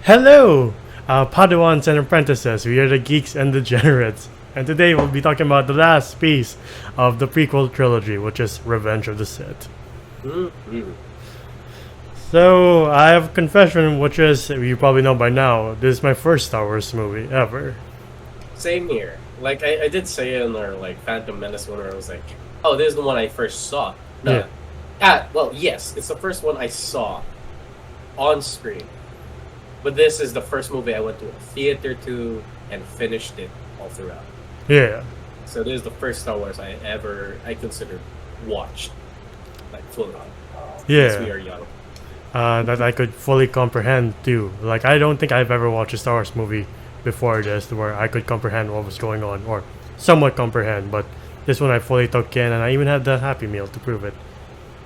Hello, Padawans and apprentices. We are the geeks and degenerates, and today we'll be talking about the last piece of the prequel trilogy, which is Revenge of the Sith. Mm-hmm. So I have a confession, which is you probably know by now. This is my first Star Wars movie ever. Same here. Like I did say in our Phantom Menace one where I was like, "Oh, this is the one I first saw." No. Yeah. Well, yes, it's the first one I saw on screen. But this is the first movie I went to a theater to and finished it all throughout. Yeah. So this is the first Star Wars I considered watched, like full on. Yeah. Since we are young. That I could fully comprehend too. Like I don't think I've ever watched a Star Wars movie before this where I could comprehend what was going on, or somewhat comprehend. But this one I fully took in, and I even had the Happy Meal to prove it.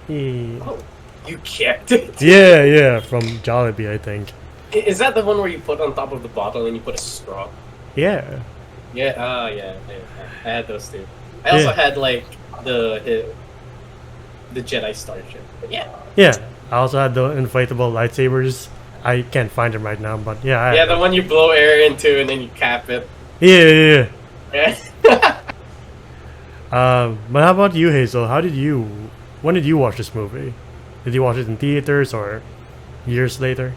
Yeah. Oh, you kept it. Yeah, from Jollibee, I think. Is that the one where you put on top of the bottle and you put a straw? Yeah. Yeah, yeah. I had those too. I also had the Jedi Starship. But yeah. Yeah. I also had the inflatable lightsabers. I can't find them right now, but yeah. Yeah, the one you blow air into and then you cap it. Yeah. Yeah. But how about you, Hazel? When did you watch this movie? Did you watch it in theaters or years later?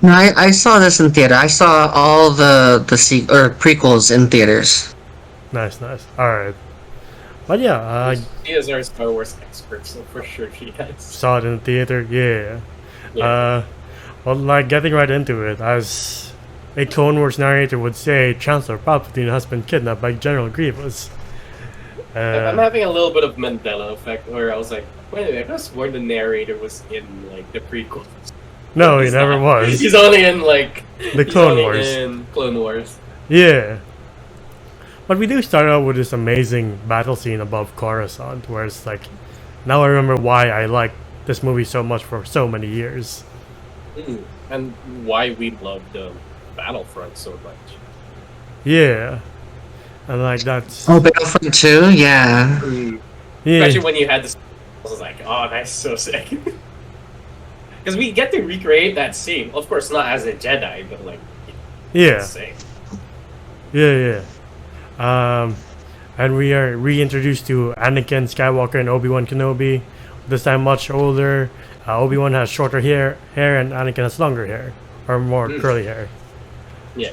No, I saw this in theater. I saw all the prequels in theaters. Nice. Alright. But yeah, She is our Star Wars expert, so for sure she has. saw it in the theater, yeah. Well, getting right into it, as a Clone Wars narrator would say, Chancellor Palpatine has been kidnapped by General Grievous. I'm having a little bit of Mandela effect where I was like, wait a minute, I could have sworn the narrator was in the prequels. No, he never was. He's only in the Clone Wars. In Clone Wars. Yeah. But we do start out with this amazing battle scene above Coruscant, where it's now I remember why I liked this movie so much for so many years. And why we love the Battlefront so much. Yeah. And that's... Oh, Battlefront 2? Yeah. Yeah. Especially when you had this... I was like, oh, that's so sick. Because we get to recreate that scene. Of course, not as a Jedi, but yeah. Insane. Yeah. And we are reintroduced to Anakin Skywalker and Obi-Wan Kenobi. This time much older. Obi-Wan has shorter hair and Anakin has longer hair. Or more curly hair. Yeah.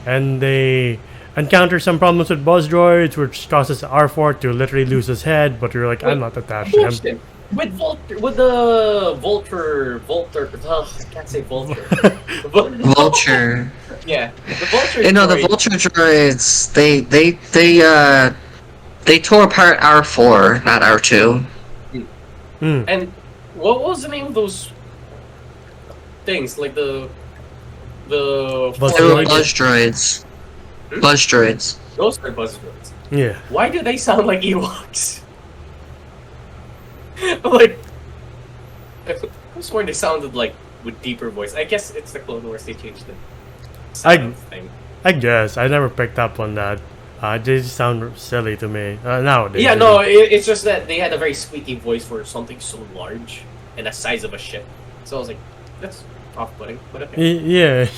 And they encounter some problems with buzz droids, which causes R4 to literally lose his head, but you're like, I'm not attached to him. With the Vulture, I can't say Vulture. Vulture. Yeah, the Vulture. You know, the Vulture droids, they tore apart R4, not R2. And what was the name of those things? The Buzz droids. Buzz droids. Those are buzz droids. Yeah. Why do they sound like Ewoks? I'm sworn they sounded with deeper voice. I guess it's the Clone Wars, they changed the sound thing. I guess I never picked up on that. They just sound silly to me nowadays. Yeah, no, it's just that they had a very squeaky voice for something so large and the size of a ship. So I was like, that's off-putting, but okay. Yeah.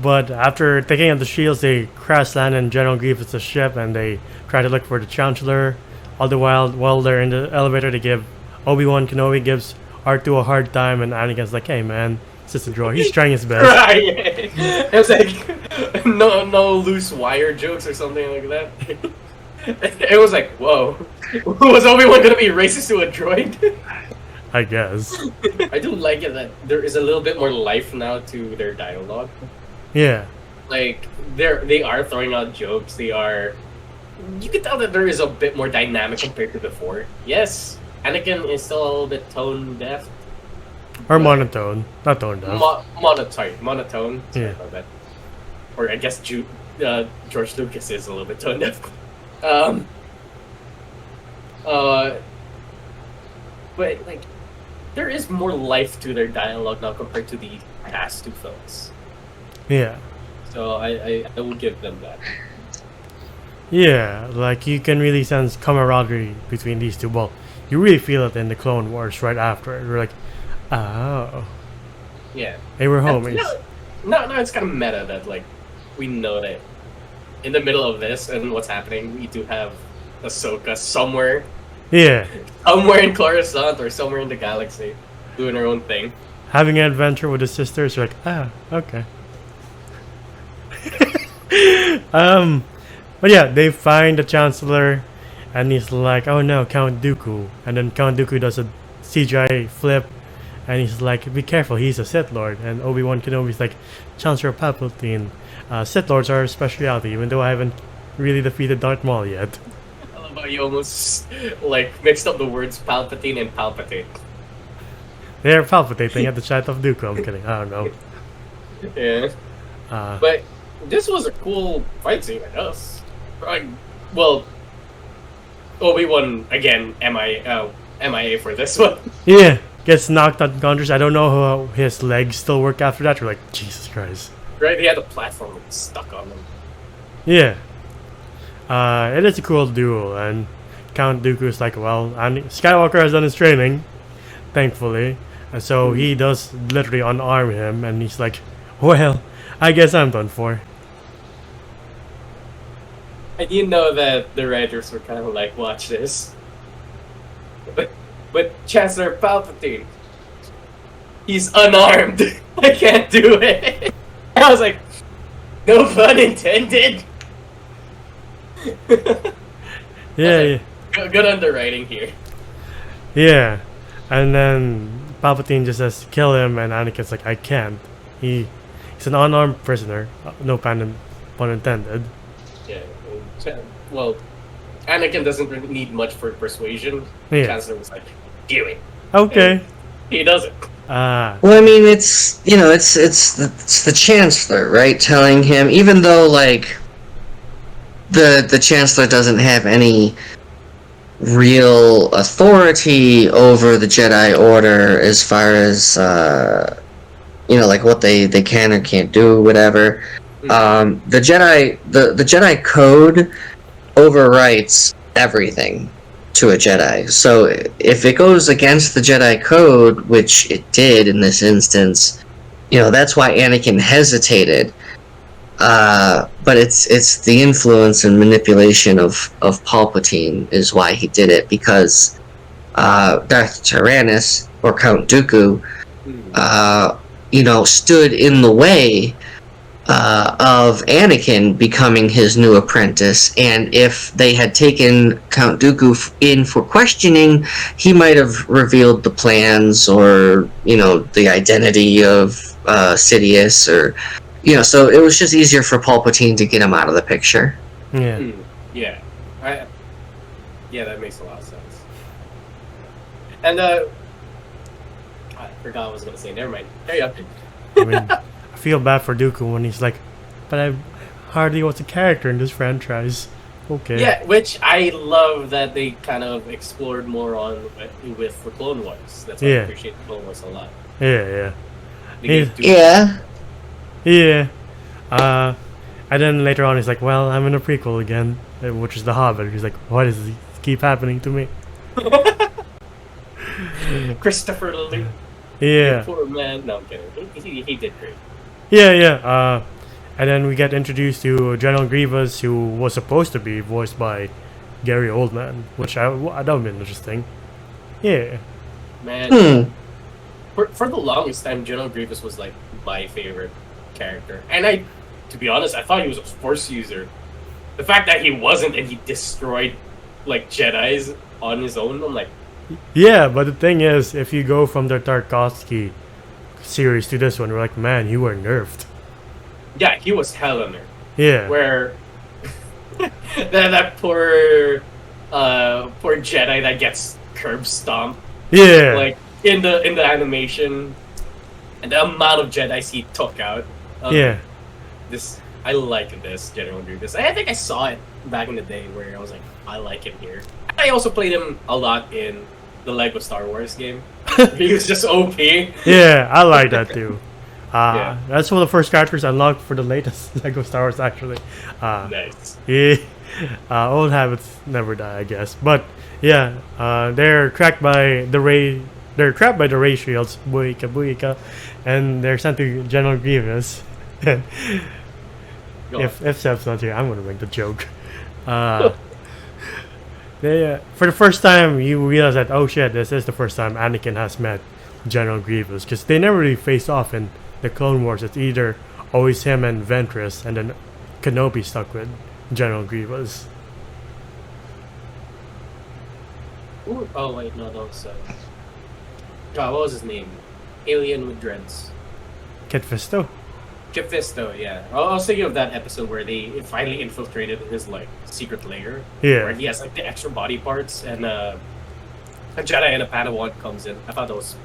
But after taking out the shields, they crash land in General Grievous' ship, and they try to look for the Chancellor. All the while they're in the elevator, they give Obi-Wan Kenobi gives R2 a hard time, and Anakin's like, "Hey man, it's just a droid. He's trying his best." Right. It was like no loose wire jokes or something like that. It was like, whoa, was Obi-Wan gonna be racist to a droid? I guess. I do like it that there is a little bit more life now to their dialogue. Yeah. They are throwing out jokes. You can tell that there is a bit more dynamic compared to before. Yes, Anakin is still a little bit tone deaf. Or monotone. Not tone deaf. Monotone. Sorry about that. Or I guess George Lucas is a little bit tone deaf. But there is more life to their dialogue now compared to the past two films. Yeah. So I will give them that. Yeah, you can really sense camaraderie between these two. Well, you really feel it in the Clone Wars right after it. We're like, Oh, Yeah. they were And, homies. no, it's kind of meta that like we know that in the middle of this and what's happening, we do have Ahsoka Yeah, somewhere in Coruscant or somewhere in the galaxy, doing her own thing. having an adventure with his sisters. You're like, ah, okay. But yeah, they find the Chancellor, and he's like, "Oh no, Count Dooku!" And then Count Dooku does a CGI flip, and he's like, "Be careful, he's a Sith Lord." And Obi-Wan Kenobi's like, "Chancellor Palpatine, Sith Lords are a specialty, even though I haven't really defeated Darth Maul yet." I love how you almost like mixed up the words Palpatine and Palpatine. They're palpitating at the sight of Dooku. I'm kidding. I don't know. Yeah. Uh, But this was a cool fight scene, I guess. Well, Obi-Wan again, MIA for this one. yeah, gets knocked unconscious. I don't know how his legs still work after that. You're like, Jesus Christ. Right? He had a platform stuck on him. Yeah. It is a cool duel, and Count Dooku's like, well, and Skywalker has done his training, thankfully, and so he does literally unarm him, and he's like, well, I guess I'm done for. And you know that the writers were kind of like, watch this. But Chancellor Palpatine, he's unarmed. I can't do it. I was like, no pun intended. Yeah, Good underwriting here. yeah. And then Palpatine just says, kill him, and Anakin's like, I can't. He's an unarmed prisoner. No pun intended. Yeah. Well, Anakin doesn't really need much for persuasion. Yeah. Chancellor was like, do it. Okay. And he doesn't. Ah. Well, I mean, it's the Chancellor, right? Telling him, even though like the Chancellor doesn't have any real authority over the Jedi Order as far as like what they can or can't do, whatever. The Jedi Code overwrites everything to a Jedi. So if it goes against the Jedi Code, which it did in this instance, that's why Anakin hesitated. But it's the influence and manipulation of Palpatine is why he did it, because Darth Tyrannus or Count Dooku, stood in the way of Anakin becoming his new apprentice, and if they had taken Count Dooku in for questioning, he might have revealed the plans or the identity of Sidious, or so it was just easier for Palpatine to get him out of the picture. Yeah. Yeah. That makes a lot of sense. And I forgot what I was gonna say. Never mind. There you go. I mean, I feel bad for Dooku when he's like, but I hardly was a character in this franchise. Okay. Yeah, which I love that they kind of explored more on with the Clone Wars. That's why I appreciate the Clone Wars a lot. Yeah. They gave Dooku- Yeah. Yeah. And then later on he's like, well, I'm in a prequel again, which is The Hobbit. He's like, why does this keep happening to me? Christopher Lee. Yeah. Poor man. No, I'm kidding. He did great. Yeah. And then we get introduced to General Grievous, who was supposed to be voiced by Gary Oldman, which that would have been interesting. Yeah. Man. For the longest time, General Grievous was like my favorite character. And to be honest, I thought he was a Force user. The fact that he wasn't and he destroyed like Jedis on his own, I'm like, Yeah, but the thing is, if you go from the Tarkovsky series to this one, we're like, man, you were nerfed. yeah, he was hella nerd. Yeah. Where that poor Jedi that gets curb stomped, Yeah. like in the animation, and the amount of Jedis he took out. Yeah. I like this General Grievous. I think I saw it back in the day where I was like, I like him here. I also played him a lot in the Lego Star Wars game. He was just OP. Yeah, I like that too. Yeah. That's one of the first characters unlocked for the latest Lego Star Wars, actually. Nice. Yeah. Old habits never die, I guess. But yeah, they're tracked by the Ray they're trapped by the ray shields, Buika Buika, and they're sent to General Grievous. if Seb's not here, I'm gonna make the joke. They for the first time you realize that, oh shit, this is the first time Anakin has met General Grievous, because they never really face off in the Clone Wars. It's either always him and Ventress, and then Kenobi stuck with General Grievous. Ooh, oh wait, no, what was his name? Alien with dreads. Kit Fisto? Kit Fisto, yeah. I was thinking of that episode where they finally infiltrated his like secret lair. Yeah. Where he has like the extra body parts, and a Jedi and a Padawan comes in. I thought that was.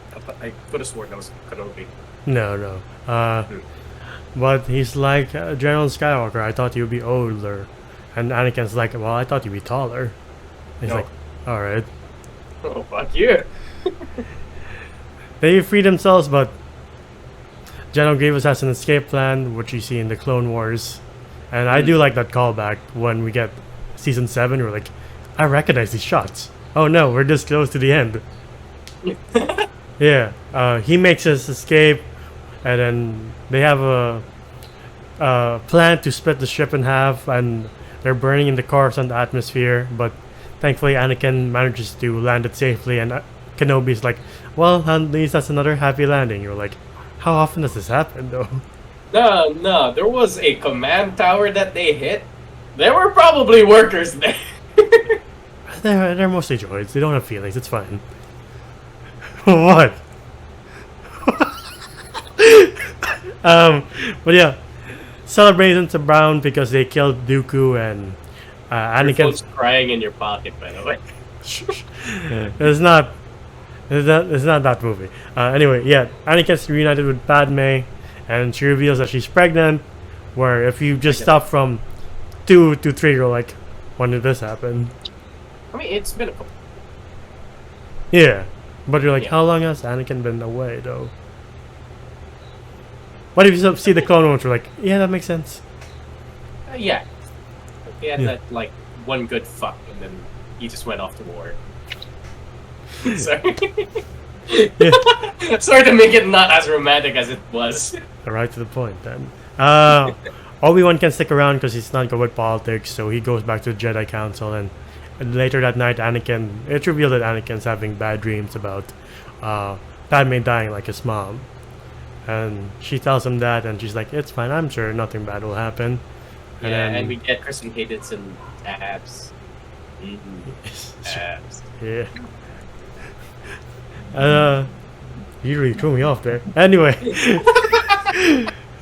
I could have sworn that was Kenobi. No. But he's like General Skywalker. I thought you'd be older, and Anakin's like, well, I thought you'd be taller. He's like, all right. Oh fuck you! They free themselves, but General Grievous has an escape plan, which you see in the Clone Wars. And I do like that callback when we get Season 7. We're like, I recognize these shots. Oh no, we're this close to the end. Yeah, he makes his escape, and then they have a plan to split the ship in half, and they're burning in the Coruscant atmosphere, but thankfully Anakin manages to land it safely, and Kenobi's like, well, at least that's another happy landing. You're like, how often does this happen, though? No, there was a command tower that they hit. There were probably workers there. They're mostly droids. They don't have feelings. It's fine. What? But yeah, celebrations are brown because they killed Dooku, and Your Anakin's phone's crying in your pocket, by the way. It's not that movie. Anyway, yeah, Anakin's reunited with Padme, and she reveals that she's pregnant. Where if you just stop from 2 to 3, you're like, when did this happen? I mean, it's been a couple. Yeah, but you're like, Yeah. how long has Anakin been away, though? What if you see the Clone Wars? You're like, yeah, that makes sense. Yeah. He had Yeah. that, like, one good fuck, and then he just went off to war. Sorry. Sorry to make it not as romantic as it was. Right to the point, then. Obi-Wan can stick around because he's not good with politics, so he goes back to the Jedi Council, and later that night, it's revealed that Anakin's having bad dreams about Padme dying like his mom. And she tells him that, and she's like, it's fine, I'm sure nothing bad will happen. And we get Kristen Hayden's abs. Abs. Yeah. You really threw me off there. Anyway.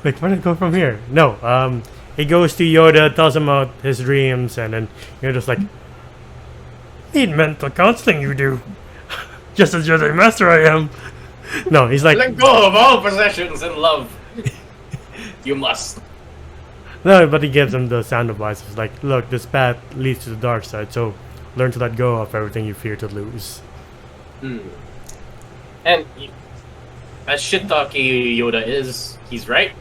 Like, where did it go from here? No, he goes to Yoda, tells him about his dreams, and then Yoda's like, need mental counseling, you do. Just as Jedi Master I am. No, he's like, Let go of all possessions and love. You must. no, but he gives him the sound advice. It's like, look, this path leads to the dark side, so learn to let go of everything you fear to lose. And as shit talky Yoda is, he's right.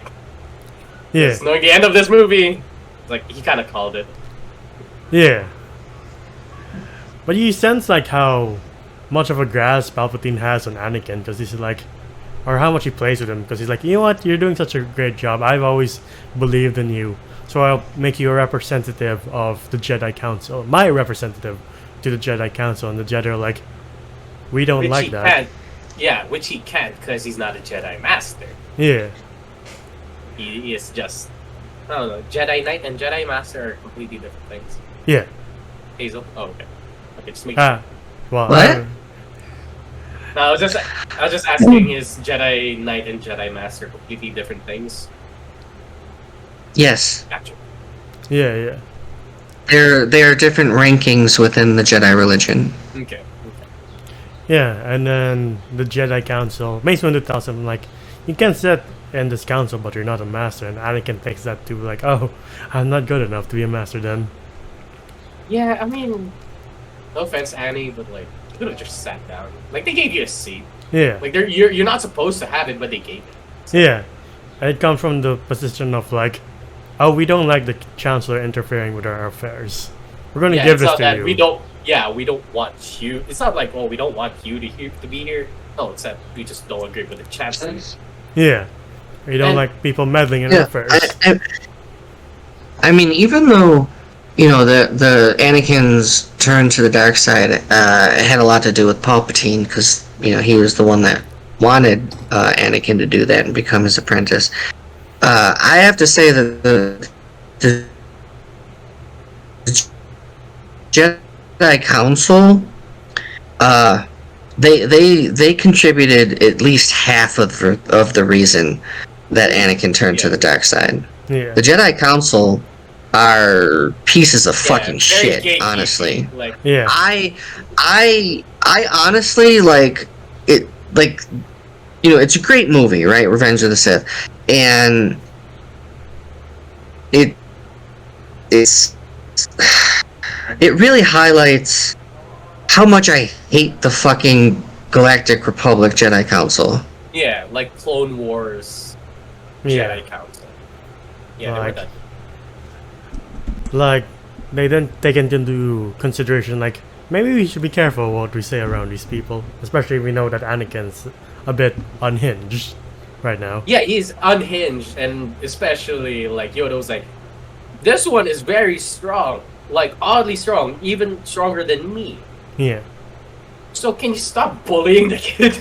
Yeah, Knowing the end of this movie, like, he kind of called it. yeah. But you sense like how much of a grasp Palpatine has on Anakin, because he's like, or how much he plays with him, because he's like, you know what, you're doing such a great job. I've always believed in you, so I'll make you a representative of the Jedi Council, my representative to the Jedi Council. And the Jedi are like, we don't Which like he that. can't. Yeah, which he can't because he's not a Jedi Master. Yeah, He is just, I don't know, Jedi Knight and Jedi Master are completely different things. yeah. Hazel? Oh, okay. Okay, just make Ah, well, What? No, I was just asking, is Jedi Knight and Jedi Master completely different things? Yes, Gotcha. yeah. there are different rankings within the Jedi religion. Okay. Yeah, and then the Jedi Council, Mace Windu tells him, like, you can sit in this council, but you're not a master. And Anakin takes that to, like, oh, I'm not good enough to be a master then. Yeah, I mean, no offense, Annie, but like, you could have just sat down. Like, they gave you a seat. Yeah, Like, you're not supposed to have it, but they gave it. yeah. And it comes from the position of, like, oh, we don't like the Chancellor interfering with our affairs. We're going to give it's this not to that you. we don't want you. It's not like, oh, we don't want you to be here. Oh, except we just don't agree with the chapter. Yeah. You don't And- like people meddling in Yeah, affairs. I mean, even though the Anakin's turn to the dark side had a lot to do with Palpatine, because he was the one that wanted Anakin to do that and become his apprentice. I have to say that the Jedi Council, they contributed at least half of the reason that Anakin turned to the dark side. Yeah. The Jedi Council are pieces of fucking very shit, gatekeeping, honestly. Like, Yeah. I honestly like it. Like, it's a great movie, right? Revenge of the Sith, and it really highlights how much I hate the fucking Galactic Republic Jedi Council. yeah, like Clone Wars Yeah. Jedi Council. Yeah, they were Like- done. Like, they didn't take into consideration, like, maybe we should be careful what we say around these people. Especially if we know that Anakin's a bit unhinged right now. Yeah, he's unhinged, and especially like Yoda was like, "This one is very strong, like oddly strong, even stronger than me." Yeah. So can you stop bullying the kid?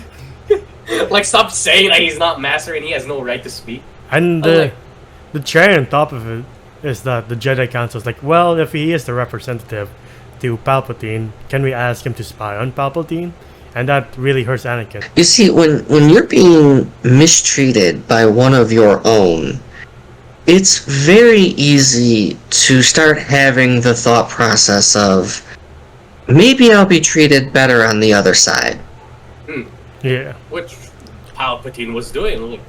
Like, stop saying that he's not master and he has no right to speak. And Like- the cherry on top of it is that the Jedi Council is like, well, if he is the representative to Palpatine, can we ask him to spy on Palpatine? And that really hurts Anakin. You see, when you're being mistreated by one of your own, it's very easy to start having the thought process of, maybe I'll be treated better on the other side. Yeah. Which Palpatine was doing. Like,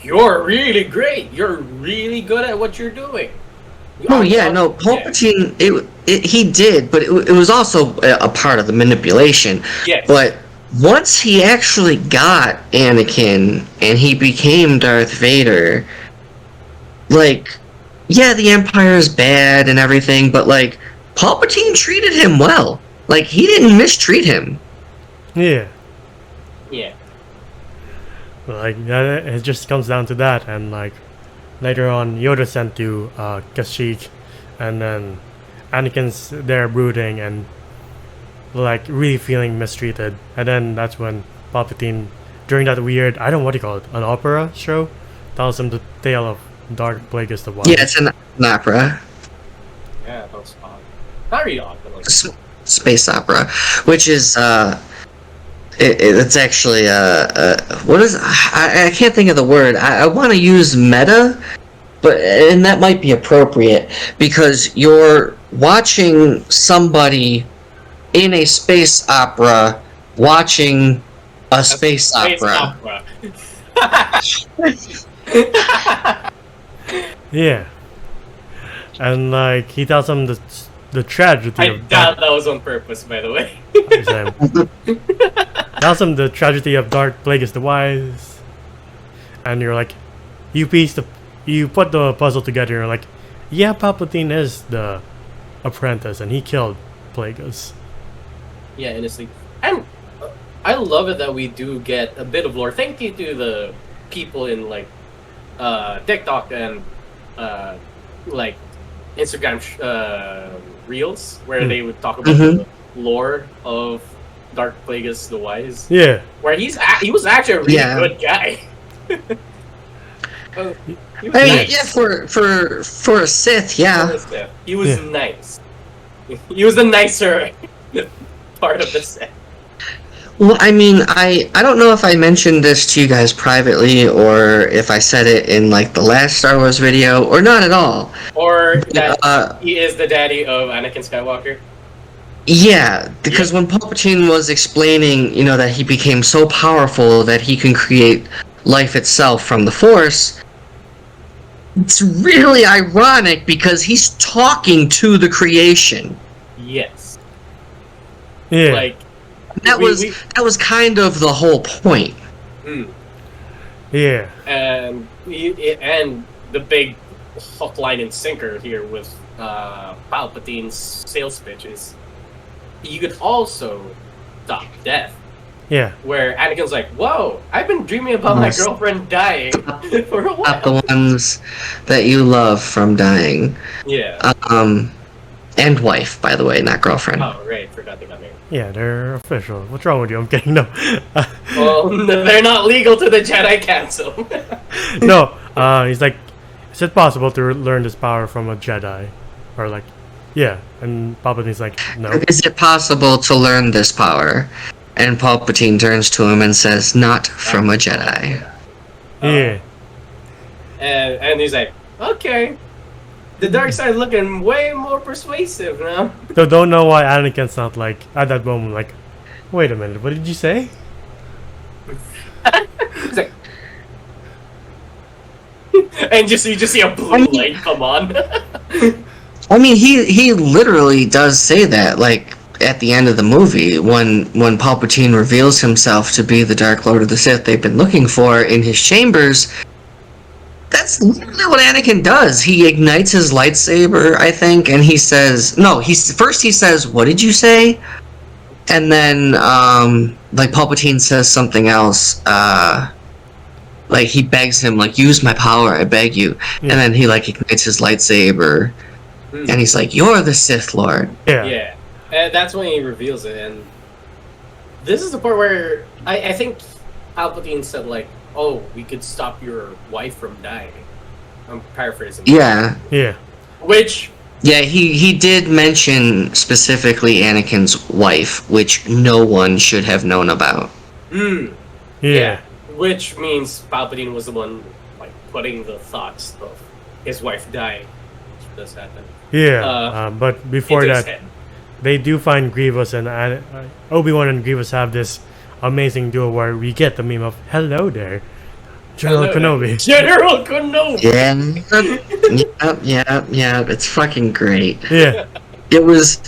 you're really great. You're really good at what you're doing. Oh yeah, no, Palpatine, he did, but it was also a part of the manipulation. Yes. But once he actually got Anakin and he became Darth Vader, like, yeah, the Empire is bad and everything, but like, Palpatine treated him well. Like, he didn't mistreat him. Yeah. Yeah. Like, it just comes down to that. And, like, later on, Yoda sent to Kashyyyk, and then Anakin's there brooding and, like, really feeling mistreated. And then that's when Palpatine, during that weird, I don't know what do you call it, an opera show, tells him the tale of Dark Plagueis the Wise. Yeah, it's an opera. Yeah, that was odd. Not really odd, but like, Space opera, which is it's actually what is I can't think of the word. I want to use meta, and that might be appropriate because you're watching somebody in a space opera watching a space opera. Yeah. And, like, he tells him the tragedy I of doubt that was on purpose, by the way. tells him the tragedy of Dark Plagueis the Wise, and you're like, you put the puzzle together. You're like, yeah, Palpatine is the apprentice, and he killed Plagueis. Yeah, honestly. And I love it that we do get a bit of lore. Thank you to the people in like TikTok and like Instagram reels where they would talk about the lore of Dark Plagueis the Wise. Yeah. Where he was actually a really good guy. He was nice. Yeah, for a Sith, yeah. He was nice. He was the nicer part of the set. Well, I mean, I don't know if I mentioned this to you guys privately or if I said it in like the last Star Wars video or not at all. Or that he is the daddy of Anakin Skywalker. Yeah, because when Palpatine was explaining, that he became so powerful that he can create life itself from the Force, it's really ironic because he's talking to the creation. Yes. Yeah. Like that was kind of the whole point. Yeah. And the big hook, line, and sinker here with Palpatine's sales pitch is you could also stop death. Yeah. where Anakin's like, "Whoa, I've been dreaming about my girlfriend dying for a Stop while." the ones that you love from dying. Yeah. And wife, by the way, not girlfriend. Oh, right. Forgot they got married. Yeah, they're official. What's wrong with you? I'm kidding. No. Well, they're not legal to the Jedi Council. No. He's like, is it possible to learn this power from a Jedi? Or like, yeah. And Palpatine's like, no. Is it possible to learn this power? And Palpatine turns to him and says, not from a Jedi. Yeah. And he's like, okay. The dark side looking way more persuasive now. So don't know why Anakin's not like, at that moment, like, wait a minute, what did you say? He's like, and you just see a blue light come on. I mean, he literally does say that, like, at the end of the movie, when Palpatine reveals himself to be the Dark Lord of the Sith they've been looking for in his chambers. That's literally what Anakin does. He ignites his lightsaber, I think, and he says, no, first he says, what did you say? And then, like, Palpatine says something else, like, he begs him, like, use my power, I beg you. And then he, like, ignites his lightsaber, and he's like, you're the Sith Lord. Yeah. Yeah. And that's when he reveals it, and this is the part where I think Palpatine said, like, oh, we could stop your wife from dying. I'm paraphrasing. Yeah. Yeah. Which... Yeah, he did mention specifically Anakin's wife, which no one should have known about. Yeah. Which means Palpatine was the one, like, putting the thoughts of his wife dying. Which does happen. Yeah. But before into his that, head. they do find Grievous, and Obi-Wan and Grievous have this amazing duo where we get the meme of hello there, General Kenobi. General Kenobi. Yeah, it's fucking great. Yeah. It was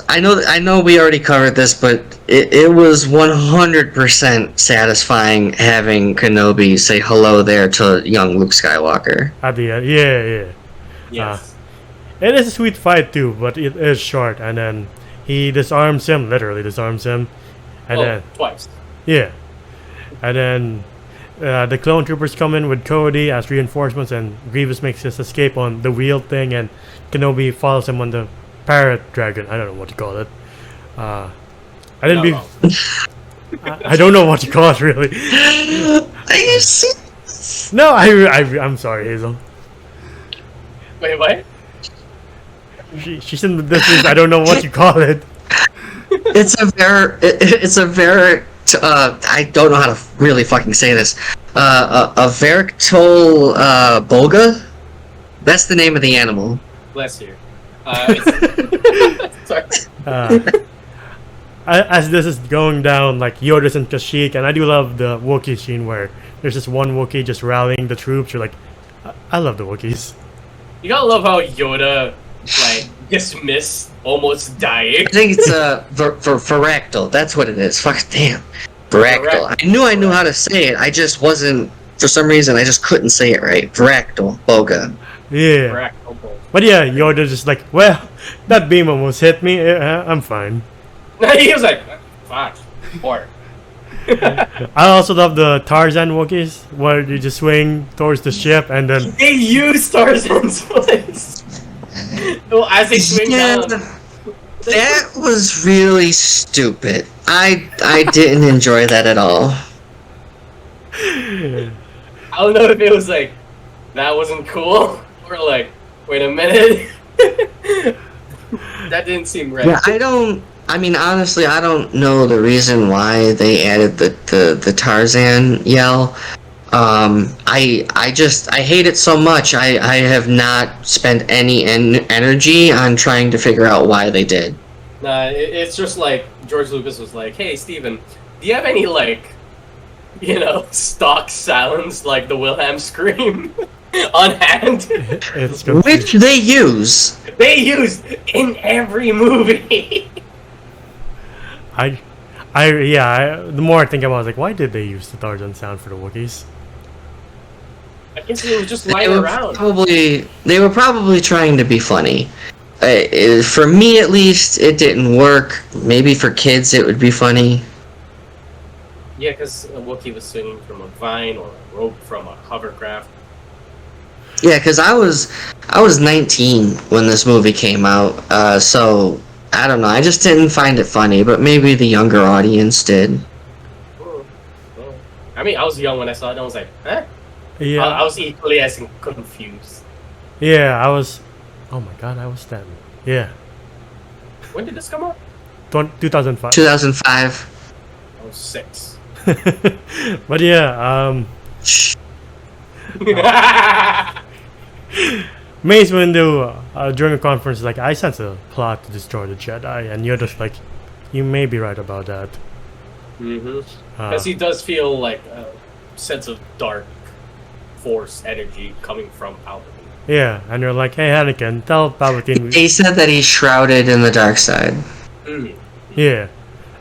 I know we already covered this, but it was 100% satisfying having Kenobi say hello there to young Luke Skywalker. At the end, yeah. Yes. It is a sweet fight too, but it is short, and then he disarms him, literally disarms him. And then twice. Yeah. And then the clone troopers come in with Cody as reinforcements, and Grievous makes his escape on the wheel thing, and Kenobi follows him on the parrot dragon. I don't know what to call it. I don't know what to call it, really. Are you serious? No, I'm sorry, Hazel. Wait, what? She's in the distance. I don't know what you call it. It's a very I don't know how to really fucking say this. A Verictol Bolga? That's the name of the animal. Bless you. Sorry. As this is going down, like, Yoda's in Kashyyyk, and I do love the Wookiee scene where there's this one Wookiee just rallying the troops. You're like, I love the Wookiees. You gotta love how Yoda, like, dismissed almost dying. I think it's Veractol. That's what it is. Fuck, damn. Veractol. I knew how to say it. I just wasn't, for some reason, I just couldn't say it right. Veractol Bolga. Yeah. But yeah, Yoda just like, well, that beam almost hit me. I'm fine. He was like, fuck. Or. I also love the Tarzan Wookiees, where you just swing towards the ship and then... They use Tarzan's voice. Well, as they swing down. That was really stupid. I didn't enjoy that at all. I don't know if it was like, that wasn't cool, or like, wait a minute. That didn't seem right. Yeah, I mean, honestly, I don't know the reason why they added the Tarzan yell. I hate it so much. I have not spent any energy on trying to figure out why they did. Nah, it's just like George Lucas was like, hey, Steven, do you have any, like, stock sounds like the Wilhelm scream on hand? Which they use. They use in every movie. The more I think about it, I was like, why did they use the Tarzan sound for the Wookiees? I guess they were just lying around. They were probably trying to be funny. For me, at least, it didn't work. Maybe for kids, it would be funny. Yeah, because Wookiee was swinging from a vine or a rope from a hovercraft. Yeah, because I was 19 when this movie came out, so I don't know. I just didn't find it funny, but maybe the younger audience did. Oh, oh. I mean, I was young when I saw it, and I was like, huh? Yeah. I was equally as confused. Yeah, I was. Oh my god, I was 10. Yeah. When did this come out? 2005. 2005. I was 6. But yeah, Shh. Mace Windu during a conference like, I sense a plot to destroy the Jedi, and you're just like, you may be right about that. Because he does feel like a sense of dark force energy coming from Palpatine. Yeah, and you're like, hey Anakin, tell Palpatine. He said that he's shrouded in the dark side. Yeah.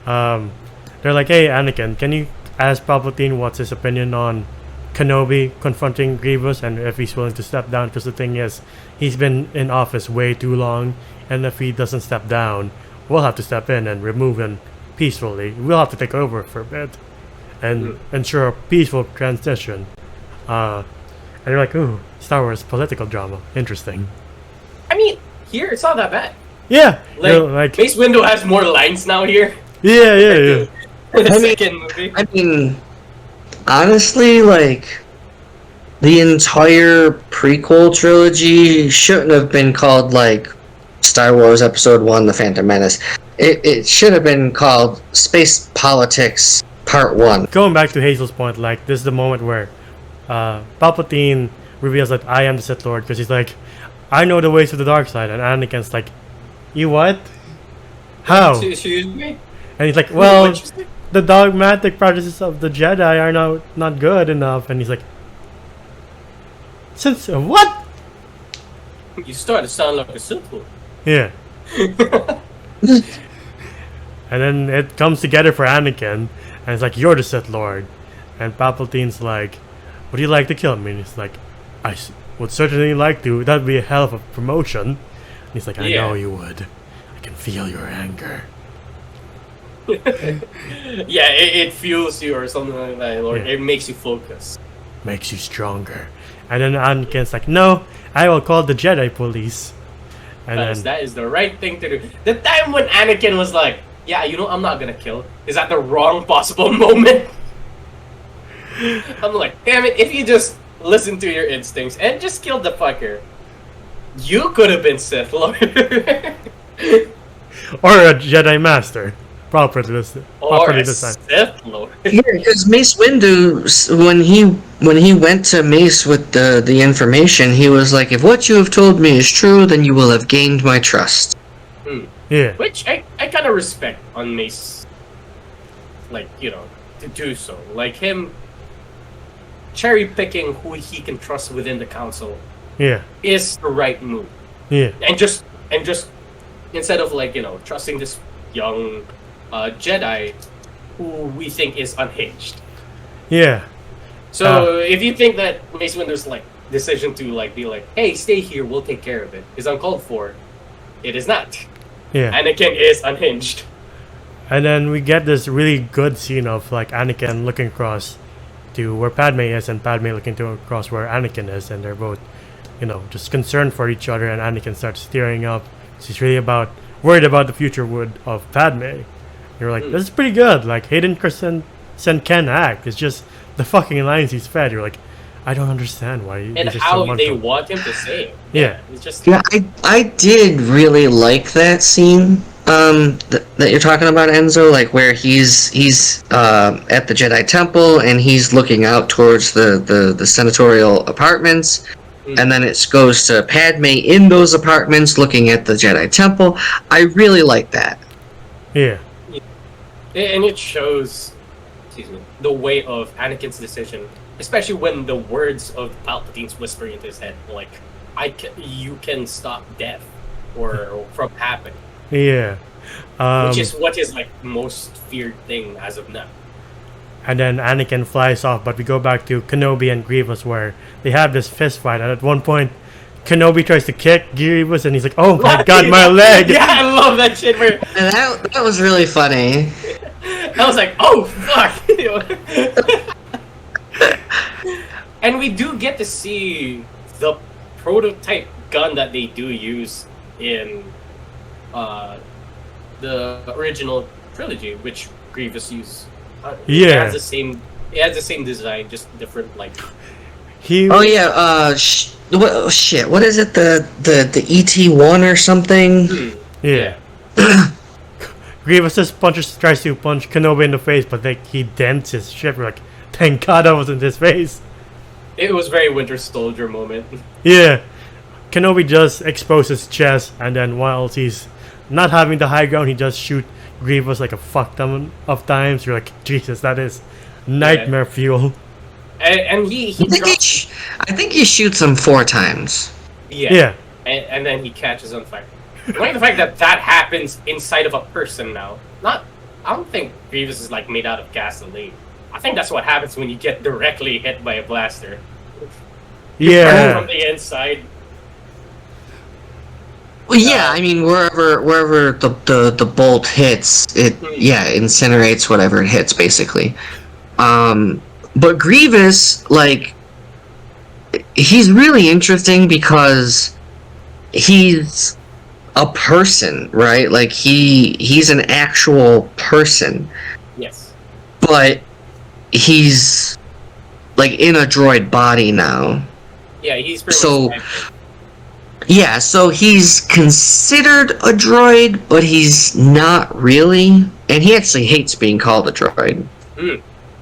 They're like, hey Anakin, can you ask Palpatine what's his opinion on Kenobi confronting Grievous and if he's willing to step down? Because the thing is, he's been in office way too long, and if he doesn't step down, we'll have to step in and remove him peacefully. We'll have to take over for a bit and ensure a peaceful transition. And you're like, ooh, Star Wars political drama. Interesting. I mean, here it's not that bad. Yeah. Like, you know, like Mace Windu has more lines now here. yeah. The second movie. I mean, honestly, like, the entire prequel trilogy shouldn't have been called, like, Star Wars Episode 1, The Phantom Menace. It should have been called Space Politics Part 1. Going back to Hazel's point, like, this is the moment where Palpatine reveals that I am the Sith Lord, because he's like, I know the ways to the dark side, and Anakin's like, you what? How? Excuse me? And he's like, well, the dogmatic practices of the Jedi are not good enough. And he's like, since what? You start to sound like a Sith Lord. Yeah. And then it comes together for Anakin, and it's like, you're the Sith Lord. And Palpatine's like, would you like to kill me? And he's like, would certainly like to. That'd be a hell of a promotion. And he's like, I know you would. I can feel your anger. Yeah, it fuels you or something like that, or it makes you focus. Makes you stronger. And then Anakin's like, no, I will call the Jedi police. And that is the right thing to do. The time when Anakin was like, yeah, you know, I'm not gonna kill, is at the wrong possible moment. I'm like, damn it, if you just listen to your instincts and just kill the fucker, you could have been Sith Lord. or a Jedi Master. Properly designed. Sith Lord. Yeah, because Mace Windu, when he went to Mace with the information, he was like, if what you have told me is true, then you will have gained my trust. Yeah. Which I kind of respect on Mace, like, you know, to do so. Like him cherry picking who he can trust within the council is the right move. Yeah. And just instead of, like, you know, trusting this young Jedi who we think is unhinged. Yeah. So if you think that Mace Windu's like decision to like be like, hey, stay here, we'll take care of it, is uncalled for, it is not. Yeah. Anakin is unhinged. And then we get this really good scene of like Anakin looking across to where Padme is, and Padme looking across where Anakin is, and they're both, you know, just concerned for each other. And Anakin starts tearing up. She's really worried about the future of Padme. You're like, this is pretty good. Like, Hayden Christensen can act. It's just the fucking lines he's fed. You're like, I don't understand why. And how they want him to say it. Yeah. It's just. Yeah, I did really like that scene that you're talking about, Enzo. Like where he's at the Jedi Temple and he's looking out towards the senatorial apartments. And then it goes to Padme in those apartments looking at the Jedi Temple. I really like that. Yeah. And it shows, the weight of Anakin's decision, especially when the words of Palpatine's whispering into his head, like, you can stop death or from happening. Yeah. Which is what is like most feared thing as of now. And then Anakin flies off, but we go back to Kenobi and Grievous where they have this fist fight, and at one point Kenobi tries to kick Grievous and he's like, oh my god, my leg! Yeah, I love that shit. And that was really funny. I was like, oh fuck! And we do get to see the prototype gun that they do use in the original trilogy, which Grievous used. Yeah. It has the same. It has the same design, just different. Like Oh yeah. Shit. What is it? The ET1 or something? Yeah. Grievous just tries to punch Kenobi in the face, but like he dents his ship. We're like, thank God that wasn't his face. It was very Winter Soldier moment. Yeah. Kenobi just exposes his chest, and then whilst he's not having the high ground, he just shoot Grievous like a fuck ton of times. You're like, Jesus, that is nightmare fuel. And he I think he shoots him 4 times. Yeah. And then he catches on fire. Like the fact that happens inside of a person now. I don't think Grievous is like made out of gasoline. I think that's what happens when you get directly hit by a blaster. Yeah. From the inside. Well, yeah, I mean, wherever the bolt hits, it incinerates whatever it hits, basically. But Grievous, like, he's really interesting because he's a person, right? Like, he's an actual person. Yes. But he's, like, in a droid body now. Yeah, he's pretty much yeah, so he's considered a droid, but he's not really. And he actually hates being called a droid.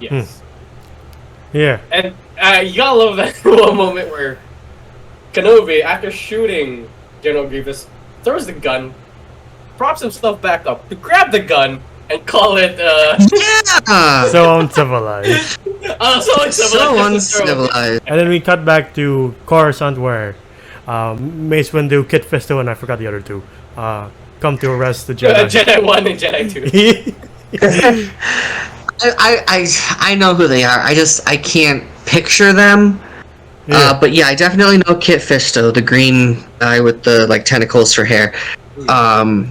Yes. Yeah. And you gotta love that one moment where Kenobi, after shooting General Grievous, throws the gun, props himself back up to grab the gun and call it, Yeah! So uncivilized. So uncivilized. And then we cut back to Coruscant where Mace Windu, Kit Fisto, and I forgot the other two, come to arrest the Jedi. Jedi 1 and Jedi 2. I know who they are. I can't picture them. Yeah. But yeah, I definitely know Kit Fisto, the green guy with the like tentacles for hair. Yeah,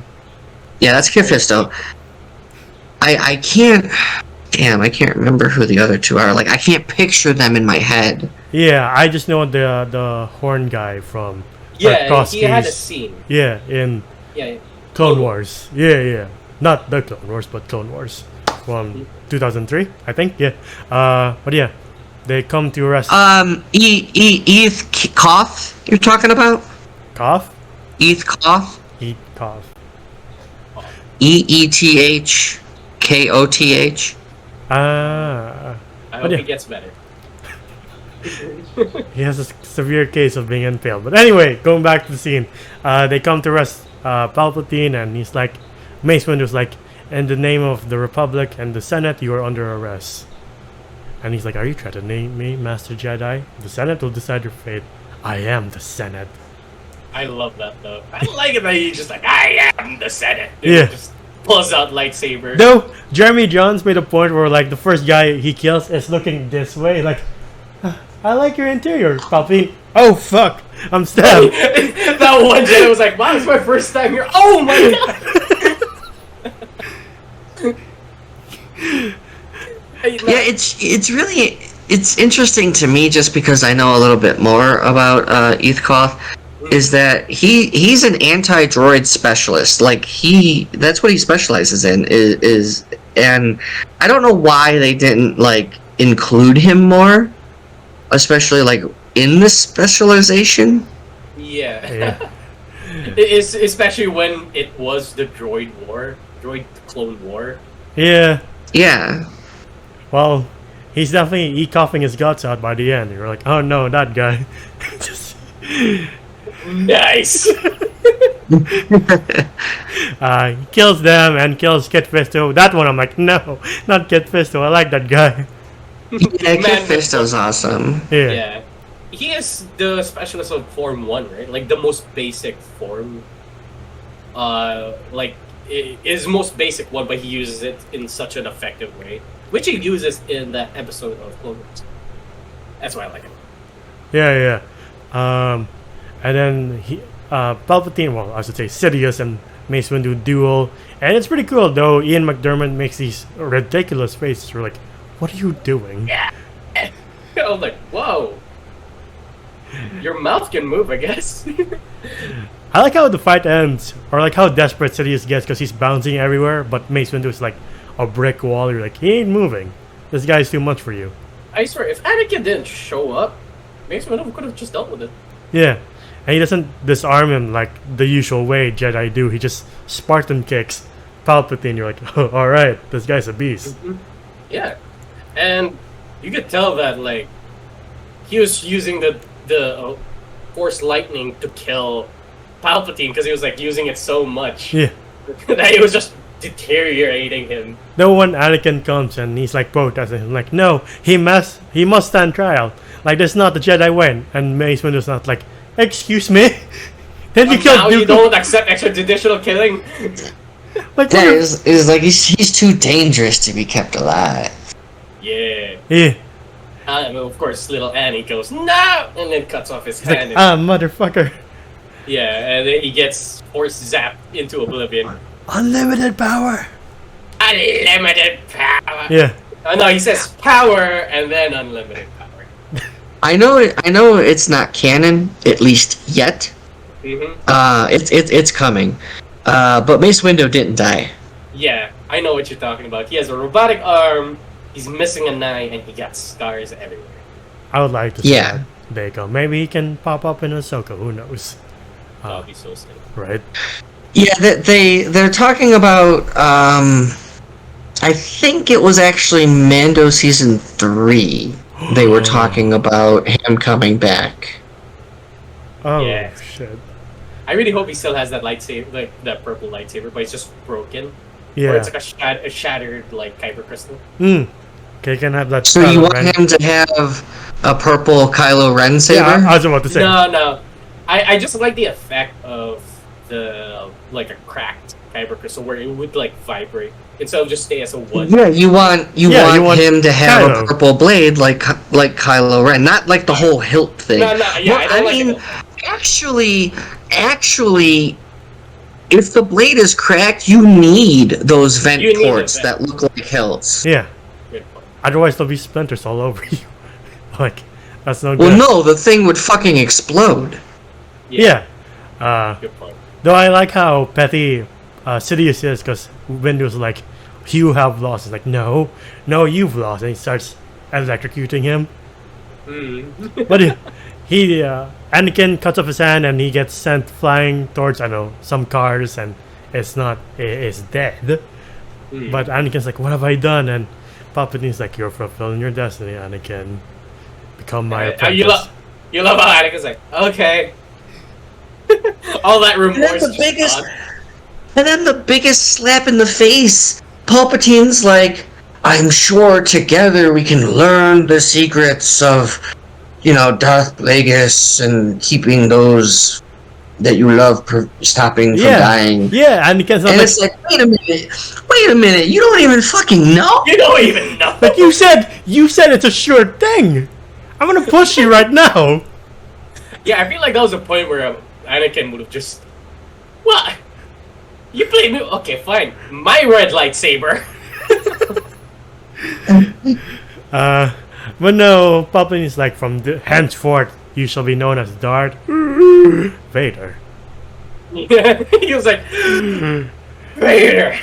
that's Kit Fisto. I can't. Damn, I can't remember who the other two are. Like, I can't picture them in my head. Yeah, I just know the horn guy from Yeah, Tarkovsky's, he had a scene. Yeah, in Yeah. Clone Wars. Yeah. Not the Clone Wars, but Clone Wars from 2003, I think. Yeah. But yeah, they come to arrest. Eth Koth, you're talking about? Koth? Eth Koth? Eat Koth. EETHKOTH. Ah. I hope he gets better. He has a severe case of being impaled. But anyway, going back to the scene, they come to arrest Palpatine, and he's like, Mace Windu's like, in the name of the Republic and the Senate, you are under arrest. And he's like, are you trying to name me Master Jedi? The Senate will decide your fate. I am the Senate. I love that though. I like it that he's just like, I am the Senate. Yeah. Just pulls out lightsaber. Though Jeremy Johns made a point where like the first guy he kills is looking this way, like, I like your interior, Palpatine. Oh fuck, I'm stabbed. That one Jedi was like, wow, it's my first time here. Oh my god. Yeah, it's really interesting to me just because I know a little bit more about Eth Koth. Is that he's an anti-droid specialist? Like that's what he specializes in. Is and I don't know why they didn't like include him more, especially like in this specialization. Yeah. It's especially when it was the droid clone war. Yeah. Yeah. Well, he's definitely coughing his guts out by the end. You're like, oh no, that guy. Just nice. He kills them and kills Kit Fisto. That one, I'm like, no, not Kit Fisto. I like that guy. Yeah, Kit Fisto's awesome. Yeah. He is the specialist of Form 1, right? Like the most basic form. Like his most basic one, but he uses it in such an effective way, which he uses in that episode of Clone Wars. That's why I like him. Yeah. And then Palpatine, well, I should say Sidious and Mace Windu duel, and it's pretty cool. Though Ian McDermott makes these ridiculous faces. We're like, what are you doing? Yeah. I was like, whoa. Your mouth can move, I guess. I like how the fight ends, or like how desperate Sidious gets because he's bouncing everywhere, but Mace Windu is like a brick wall. You're like, he ain't moving. This guy's too much for you. I swear, if Anakin didn't show up, Mace Windu could have just dealt with it. Yeah, and he doesn't disarm him like the usual way Jedi do. He just Spartan kicks Palpatine. You're like, oh, all right, this guy's a beast. Mm-hmm. Yeah, and you could tell that like he was using the Force lightning to kill Palpatine because he was like using it so much Yeah. that it was just deteriorating him. No, when Anakin comes and he's like protesting, I'm like, no, he must stand trial. Like, that's not the Jedi way. And Mace Windu's not like, excuse me? Then you Now killed you Dooku. don't accept extrajudicial killing. Like, Yeah, it's like he's too dangerous to be kept alive. Yeah. yeah. And of course, little Annie goes, no! And then cuts off his He's like, hand. motherfucker. Yeah, and then he gets Force zapped into oblivion. Unlimited power. Unlimited power! Yeah. Oh no, he says power and then unlimited power. I know it's not canon, at least yet. Mm-hmm. It's coming. But Mace Windu didn't die. Yeah, I know what you're talking about. He has a robotic arm, he's missing an eye, and he got scars everywhere. I would like to see Yeah. Daco. Maybe he can pop up in Ahsoka. Who knows? That would be so sick. Right. Yeah, they're talking about. I think it was actually Mando season 3. They were talking about him coming back. Oh, Yeah. shit. I really hope he still has that lightsaber, like that purple lightsaber, but it's just broken. Or Yeah. it's like a shattered like kyber crystal. Okay, can have that. So you Kylo want Ren. him to have a purple Kylo Ren saber? Yeah, I was about to say. No. I just like the effect of the like a cracked kyber crystal where it would like vibrate instead of just stay as a one. Yeah, you want him to have Kylo. a purple blade like Kylo Ren, not like the whole hilt thing. No, yeah, I don't like it. Actually, if the blade is cracked, you need those vent You need a ports vent. that look like hilts. Yeah. Good point. Otherwise, there'll be splinters all over you. Like, that's no good. Well, no, the thing would fucking explode. Yeah. Good point. Though I like how petty Sidious is, because Windu's like, you have lost. It's like, no, you've lost. And he starts electrocuting him. But Anakin cuts off his hand and he gets sent flying towards, I don't know, some cars, and it's dead. But Anakin's like, what have I done? And Palpatine's like, you're fulfilling your destiny, Anakin. Become my apprentice. You love how Anakin's like, okay. All that remorse. And then the biggest slap in the face. Palpatine's like, I'm sure together we can learn the secrets of, Darth Plagueis and keeping those that you love stopping from dying. Yeah, Anakin's And like, it's like, wait a minute, you don't even fucking know? You don't even know. like you said it's a sure thing. I'm gonna push you right now. Yeah, I feel like that was a point where Anakin would have just, what? You played me? Okay, fine. My red lightsaber. But no, Palpatine's like, henceforth you shall be known as Darth Vader. He was like, Vader.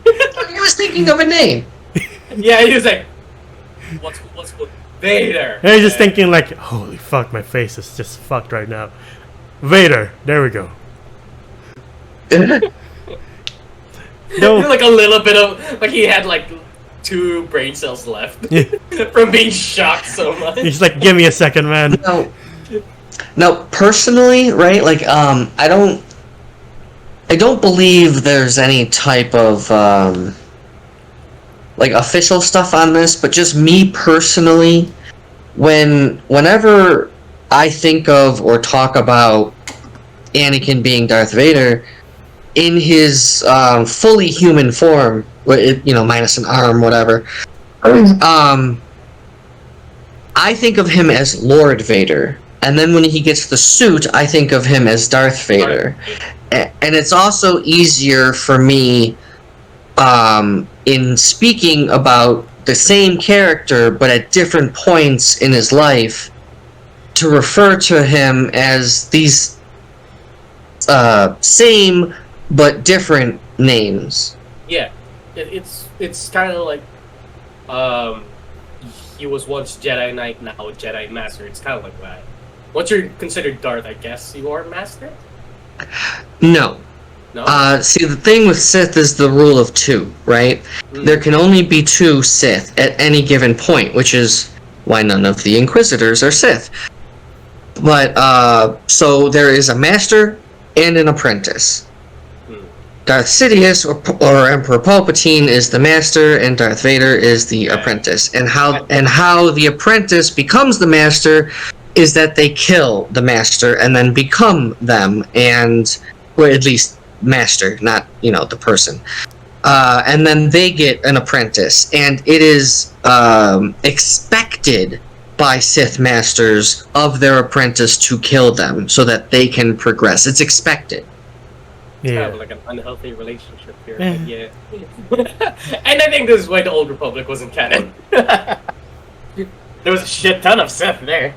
He was thinking of a name. Yeah, he was like, what's good? Vader. And he's just thinking like, holy fuck, my face is just fucked right now. Vader, there we go. No, Like a little bit of, like he had like 2 brain cells left Yeah. from being shocked so much. he's like, give me a second, man. Now, personally, right? Like, I don't believe there's any type of like official stuff on this, but just me personally, whenever I think of or talk about Anakin being Darth Vader in his fully human form, minus an arm, whatever. I think of him as Lord Vader. And then when he gets the suit, I think of him as Darth Vader. And it's also easier for me in speaking about the same character but at different points in his life to refer to him as these same but different names. Yeah, it's kind of like he was once Jedi Knight, now Jedi Master. It's kind of like that. Once you're considered Darth, I guess you are Master? No. No? See, the thing with Sith is the rule of 2, right? There can only be 2 Sith at any given point, which is why none of the Inquisitors are Sith. But, so there is a Master and an Apprentice. Darth Sidious or Emperor Palpatine is the Master, and Darth Vader is the Apprentice. And how the Apprentice becomes the Master is that they kill the Master and then become them, or at least Master, not the person. And then they get an apprentice, and it is expected by Sith Masters of their apprentice to kill them so that they can progress. It's expected. It's kind of like an unhealthy relationship here. Yeah. And I think this is why the Old Republic wasn't canon. There was a shit ton of Sith there.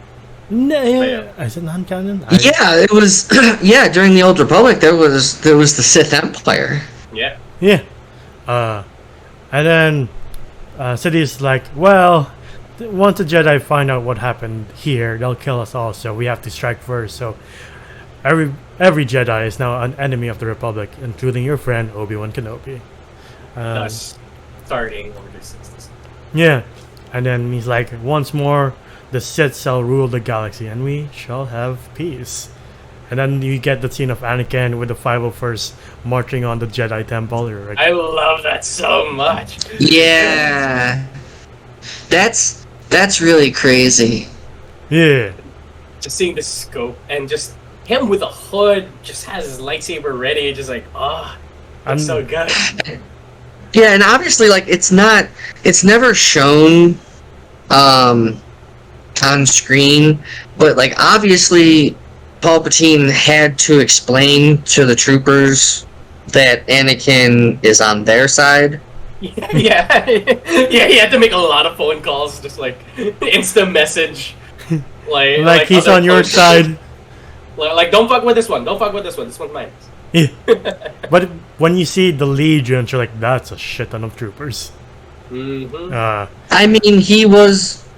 No, is it non-canon? Yeah, it was. Yeah, during the Old Republic, there was the Sith Empire. Yeah. Yeah. And then Sidious's like, well, once the Jedi find out what happened here, they'll kill us all. So we have to strike first. So every Jedi is now an enemy of the Republic, including your friend Obi-Wan Kenobi. Thus, starting Order 66. Yeah. And then he's like, once more, the Sith shall rule the galaxy, and we shall have peace. And then you get the scene of Anakin with the 501st marching on the Jedi Temple. You're like, I love that so much. Yeah, that's really crazy. yeah. Just seeing the scope and just him with a hood, just has his lightsaber ready, just like, that's so good. Yeah, and obviously, like, it's never shown on screen, but like obviously Palpatine had to explain to the troopers that Anakin is on their side. Yeah, he had to make a lot of phone calls, just like instant message, like he's on your side. Like, don't fuck with this one. Don't fuck with this one. This one's mine. Yeah. But when you see the legions, you're like, that's a shit ton of troopers. Mm-hmm. I mean,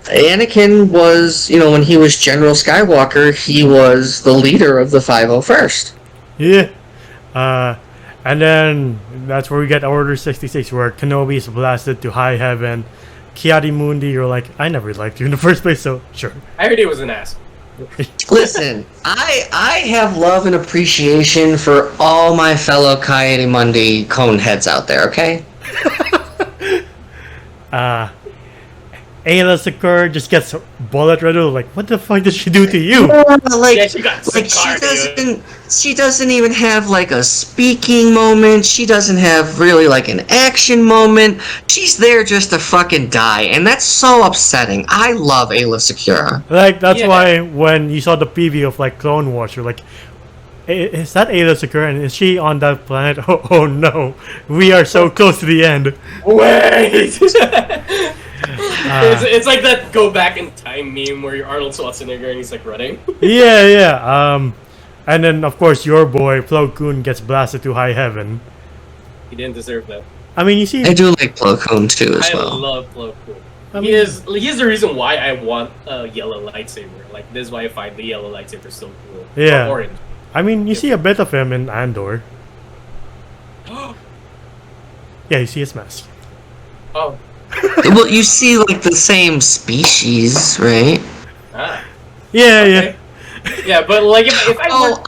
Anakin was, when he was General Skywalker, he was the leader of the 501st. Yeah. And then that's where we get Order 66, where Kenobi is blasted to high heaven. Ki-Adi-Mundi, you're like, I never liked you in the first place, so sure. I heard he was an ass. Listen, I have love and appreciation for all my fellow Ki-Adi-Mundi cone heads out there, okay? Ayla Secure just gets bullet riddled. Like, what the fuck did she do to you? She doesn't even have like a speaking moment. She doesn't have really like an action moment. She's there just to fucking die, and that's so upsetting. I love Ayla Secura. Like, that's why when you saw the preview of like Clone Wars, you're like, is that Ayla Secura, and is she on that planet? Oh no, we are so close to the end. Wait. It's like that go back in time meme where you're Arnold Schwarzenegger and he's like running. Yeah. And then of course your boy Plo Koon gets blasted to high heaven. He didn't deserve that. I mean, you see, I do like Plo Koon too as well. I love Plo Koon. He's the reason why I want a yellow lightsaber. Like, this is why I find the yellow lightsaber so cool. Yeah. Or orange. I mean, you see a bit of him in Andor. Yeah, you see his mask. Oh. Well, you see like the same species, right? Yeah. Yeah, but like if I were...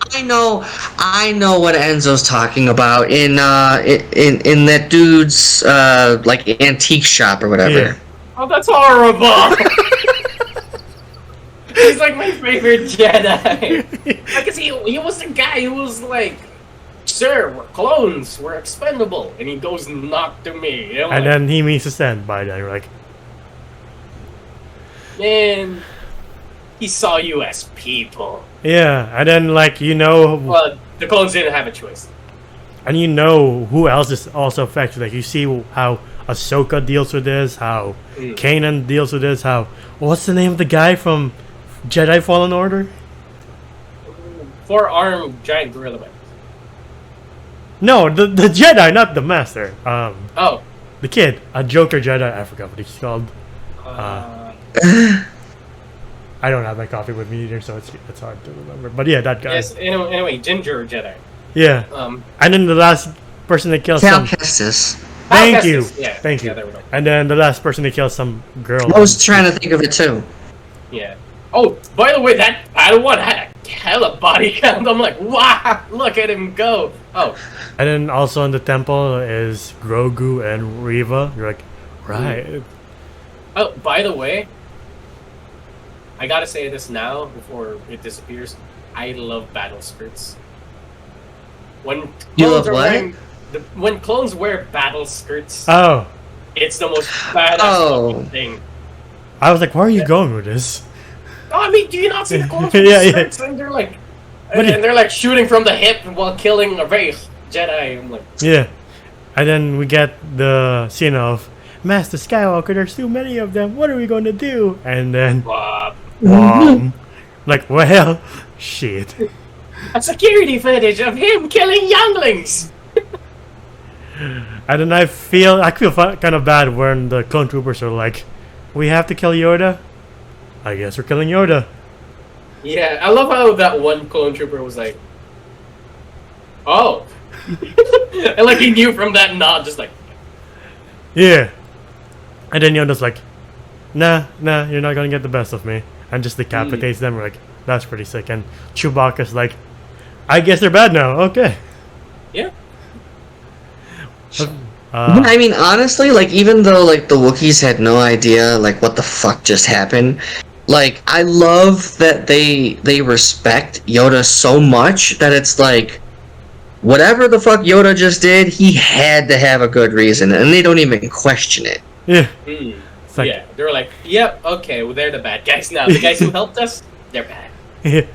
I know what Enzo's talking about in that dude's like antique shop or whatever. Yeah. Oh, that's horrible. He's like my favorite Jedi. Because he was the guy who was like, sir, we're clones, we're expendable, and he goes knock to me. You know, And then he means to stand by that. You're like, man. He saw you as people. Yeah, and then like Well, the clones didn't have a choice. and you know who else is also affected. Like you see how Ahsoka deals with this, how Kanan deals with this, how what's the name of the guy from Jedi Fallen Order? 4-armed giant gorilla man. No, the Jedi, not the Master. Oh. The kid, a Joker Jedi. I forgot what he's called. I don't have my coffee with me either, so it's hard to remember. But yeah, that guy. Yes. Anyway, Ginger Jedi. Yeah. And then the last person that kills Cal some. Kestis. Thank you. Yeah. Thank you. There we go. And then the last person that kills some girl. I was trying to think of it too. Yeah. Oh, by the way, that Padawan had a hella body count. I'm like, wow, look at him go. Oh. And then also in the temple is Grogu and Reva. You're like, right. Oh, by the way, I gotta say this now before it disappears. I love battle skirts. When You clones love are what? wearing when clones wear battle skirts, Oh, it's the most badass fucking thing. I was like, where are you going with this? Oh, I mean, do you not see the clones Yeah, with yeah. skirts and they're like, What do you- and they're like shooting from the hip while killing a race Jedi. I'm like, Yeah. And then we get the scene of Master Skywalker, there's too many of them. What are we going to do? And then, wow. like, well, shit. A security footage of him killing younglings. And then I feel kind of bad when the clone troopers are like, we have to kill Yoda. I guess we're killing Yoda. Yeah, I love how that one clone trooper was like, oh. And like he knew from that nod, just like, Yeah. And then Yoda's like, nah, you're not gonna get the best of me. And just decapitates them. We're like, that's pretty sick. And Chewbacca's like, I guess they're bad now. Okay. yeah. I mean, honestly, like, even though, like, the Wookiees had no idea, like, what the fuck just happened, like, I love that they respect Yoda so much that it's like, whatever the fuck Yoda just did, he had to have a good reason, and they don't even question it. Yeah. It's like- yeah, they were like, yep, okay, well, they're the bad guys now. The guys who helped us, they're bad.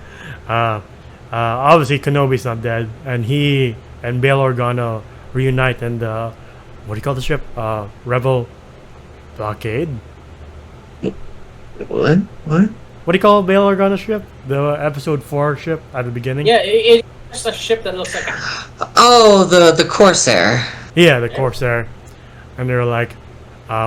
Obviously Kenobi's not dead, and he and Bail Organa reunite in the what do you call the ship? Rebel blockade. What? What? What do you call Bail Organa's ship? The Episode 4 ship at the beginning. Yeah, it's just a ship that looks like a... Oh, the Corsair. Yeah, the Corsair, and they're like,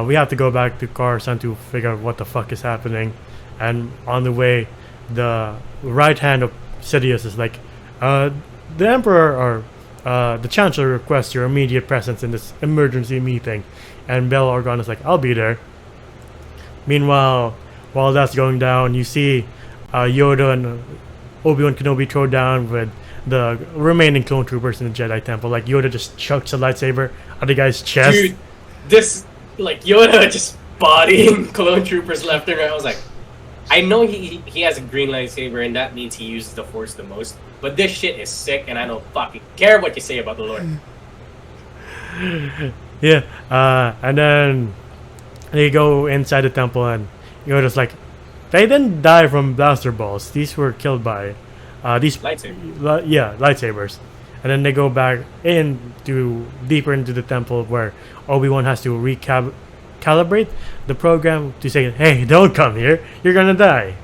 we have to go back to Coruscant to figure out what the fuck is happening. And on the way, the right hand of Sidious is like, the Emperor or the Chancellor requests your immediate presence in this emergency meeting. And Bail Organa is like, I'll be there. Meanwhile, while that's going down, you see Yoda and Obi-Wan Kenobi throw down with the remaining clone troopers in the Jedi Temple. Like, Yoda just chucks a lightsaber at the guy's chest. Dude, this, like, Yoda just bodying clone troopers left and right. I was like, I know he has a green lightsaber, and that means he uses the Force the most. But this shit is sick, and I don't fucking care what you say about the Lord. Yeah, and then they go inside the temple, and Yoda's like, they didn't die from blaster balls. These were killed by these Lightsaber. lightsabers. And then they go back deeper into the temple where Obi-Wan has to recalibrate the program to say, hey, don't come here, you're gonna die.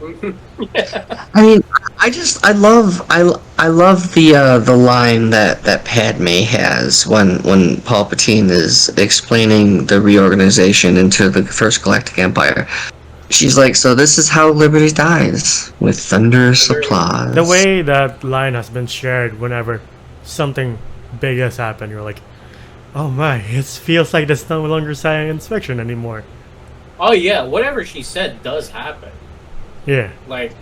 I mean, I love the line that Padme has when Palpatine is explaining the reorganization into the First Galactic Empire. She's like, so this is how Liberty dies, with thunderous applause. The way that line has been shared whenever something big has happened, you're like, oh my, it feels like this no longer science fiction anymore. Oh yeah, whatever she said does happen. Yeah. Like,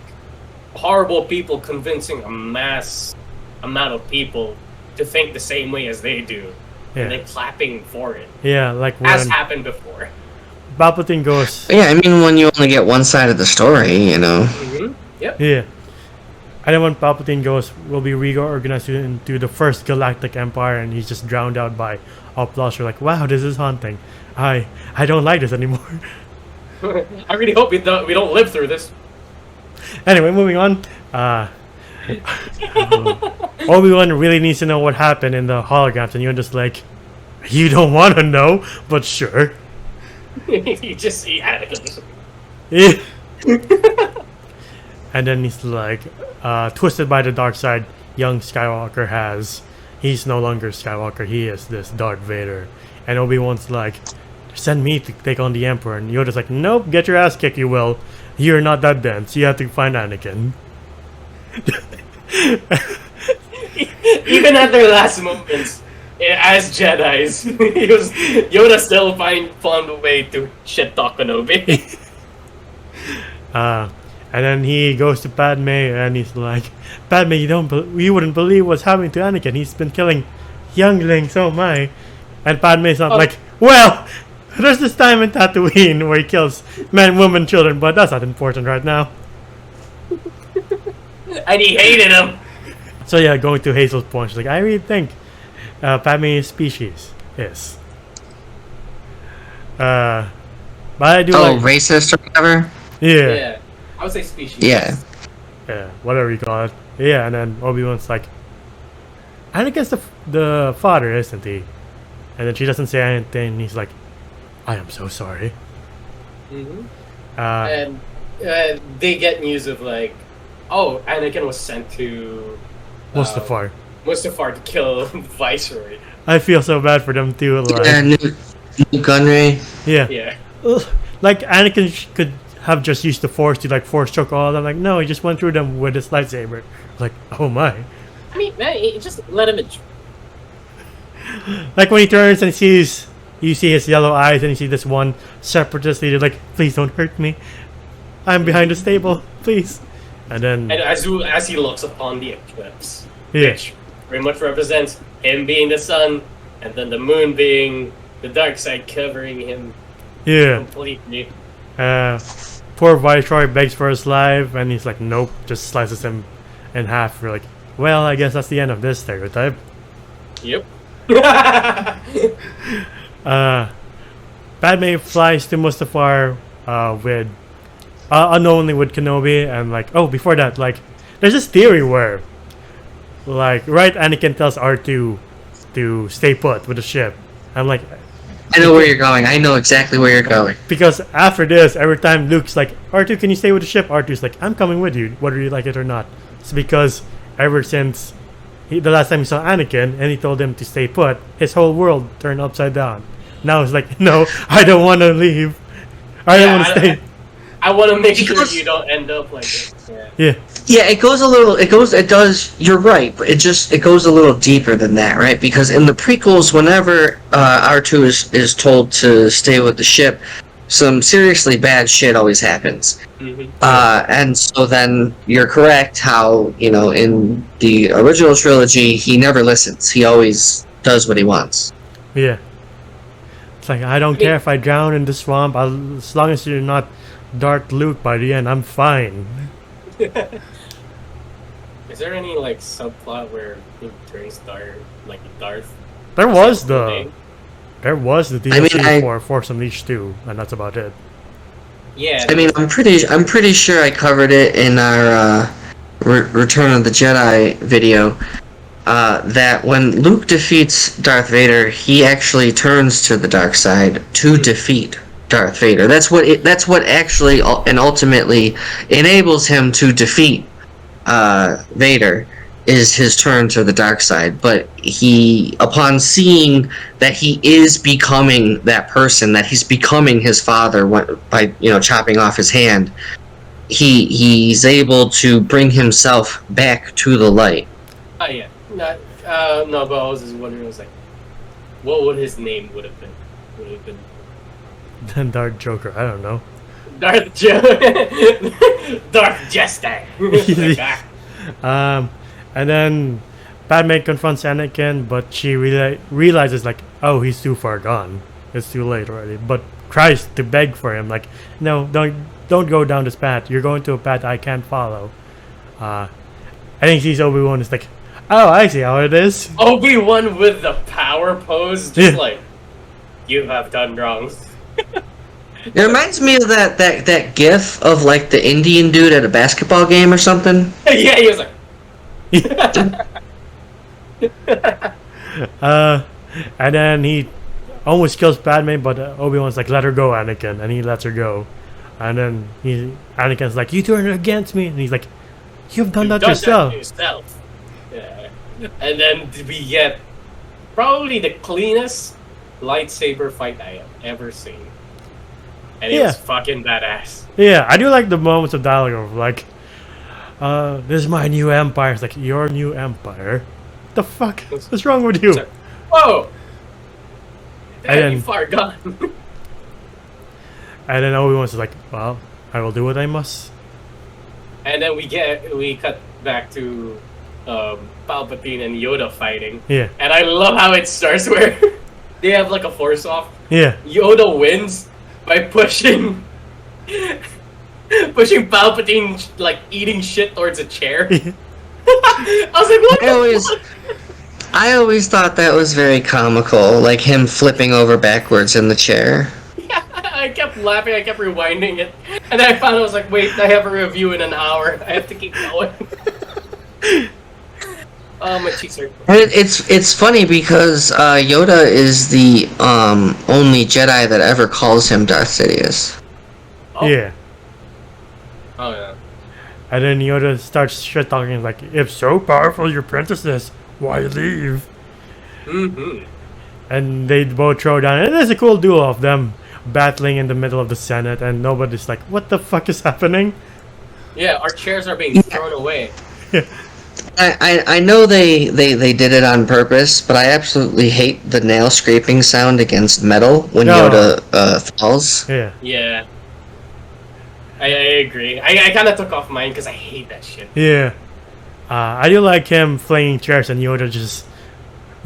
horrible people convincing a mass amount of people to think the same way as they do. Yeah. And then clapping for it. Yeah, like Has when happened before. Palpatine goes, Yeah, I mean, when you only get one side of the story, you know. Mm-hmm. Yep. yeah. And then when Palpatine goes, we'll be reorganized into the First Galactic Empire, and he's just drowned out by applause. You're like, wow, this is haunting. I don't like this anymore. I really hope we don't live through this. Anyway, moving on. Obi-Wan really needs to know what happened in the holograms, and you're just like, you don't want to know, but sure. You just see Anakin. Yeah. And then he's like, twisted by the dark side, young Skywalker he's no longer Skywalker, he is this Darth Vader. And Obi-Wan's like, send me to take on the Emperor. And Yoda's like, nope, get your ass kicked, you will. You're not that dense, you have to find Anakin. Even at their last moments, as Jedi's, Yoda still found a way to shit talk Kenobi. And then he goes to Padme and he's like, Padme, you wouldn't believe what's happening to Anakin. He's been killing younglings, oh my. And Padme's not like, well, there's this time in Tatooine where he kills men, women, children, but that's not important right now. And he hated him. So yeah, going to Hazel's point, she's like, I really think Padme's species is. But I do like... racist or whatever? Yeah. I would say species. Yeah. Yeah, whatever you call it. Yeah, and then Obi-Wan's like, Anakin's the father, isn't he? And then she doesn't say anything, and he's like, I am so sorry. And they get news of like, oh, Anakin was sent to Mustafar. Mustafar to kill Viceroy. I feel so bad for them too. Like, Yeah, new gun ray. yeah. Yeah. Ugh. Like Anakin could have just used the Force to like force choke all of them. Like no, he just went through them with his lightsaber. Like oh my. I mean, man, just let him enjoy. Like when he turns and you see his yellow eyes and you see this one separatist leader like, please don't hurt me. I'm behind the stable, please. And then And as he looks upon the eclipse, yeah. which very much represents him being the sun, and then the moon being the dark side covering him Yeah. completely. Poor Viceroy begs for his life, and he's like, nope, just slices him in half. We're like, well, I guess that's the end of this stereotype. Yep. Padme flies to Mustafar with unknowingly with Kenobi, and like, oh, before that, like, there's this theory where, like, right, Anakin tells R2 to stay put with the ship. I'm like, I know where you're going. I know exactly where you're going. because after this, every time Luke's like, R2, can you stay with the ship? R2's like, I'm coming with you, whether you like it or not. It's because ever since the last time he saw Anakin and he told him to stay put, his whole world turned upside down. Now it's like, no, I don't want to leave. I don't want to stay. I want to make sure you don't end up like this. Yeah. Yeah, it does, you're right, but it goes a little deeper than that, right? Because in the prequels, whenever R2 is told to stay with the ship, some seriously bad shit always happens. And so then you're correct how, in the original trilogy, he never listens. He always does what he wants. Yeah. It's like, I don't care if I drown in the swamp, as long as you're not Darth Luke by the end, I'm fine. Is there any like subplot where Luke turns Darth? There was the DLC I mean, for Force Unleashed 2, and that's about it. Yeah. I mean, I'm pretty sure I covered it in our Return of the Jedi video. That when Luke defeats Darth Vader, he actually turns to the dark side to defeat Darth Vader. That's what actually and ultimately enables him to defeat Vader, is his turn to the dark side. But he, upon seeing that he is becoming that person, that he's becoming his father by chopping off his hand, he's able to bring himself back to the light. Oh yeah. No, but I was just wondering, I was like, what would his name would have been? Would it have been Then Darth Joker, I don't know. Darth Jester. And then Padme confronts Anakin, but she realizes like, oh, he's too far gone. It's too late already. But tries to beg for him, like, no, don't go down this path. You're going to a path I can't follow. I think sees Obi-Wan is like, oh, I see how it is. Obi-Wan with the power pose, just like, you have done wrong. It reminds me of that gif of like the Indian dude at a basketball game or something. Yeah, he was like, And then he almost kills Padme, but Obi-Wan's like, let her go, Anakin, and he lets her go. And then Anakin's like, you turned against me, and he's like, you've done that yourself. Yeah. And then we get probably the cleanest lightsaber fight I have ever seen. And it Yeah. was fucking badass. Yeah, I do like the moments of dialogue of like, this is my new empire. It's like, your new empire? The fuck? What's wrong with you? It's like, whoa! And Damn, you then- far gone. And then Obi-Wan's like, well, I will do what I must. And then we cut back to Palpatine and Yoda fighting. Yeah, And I love how it starts where they have like a force off. yeah. Yoda wins by pushing Palpatine like eating shit towards a chair. I was like, what the fuck? I always thought that was very comical, like him flipping over backwards in the chair. Yeah, I kept laughing, I kept rewinding it. And then I found I was like, wait, I have a review in an hour. I have to keep going. Oh, my cheeks are... And it's funny because Yoda is the only Jedi that ever calls him Darth Sidious. Oh. Yeah. Oh, yeah. And then Yoda starts shit talking like, if so powerful your apprentice is, why leave? Mm-hmm. And they both throw down. And it's a cool duo of them battling in the middle of the Senate, and nobody's like, what the fuck is happening? Yeah, our chairs are being thrown away. I know they did it on purpose, but I absolutely hate the nail scraping sound against metal when No. Yoda falls. Yeah. Yeah. I agree. I kind of took off mine because I hate that shit. Yeah. I do like him flinging chairs and Yoda just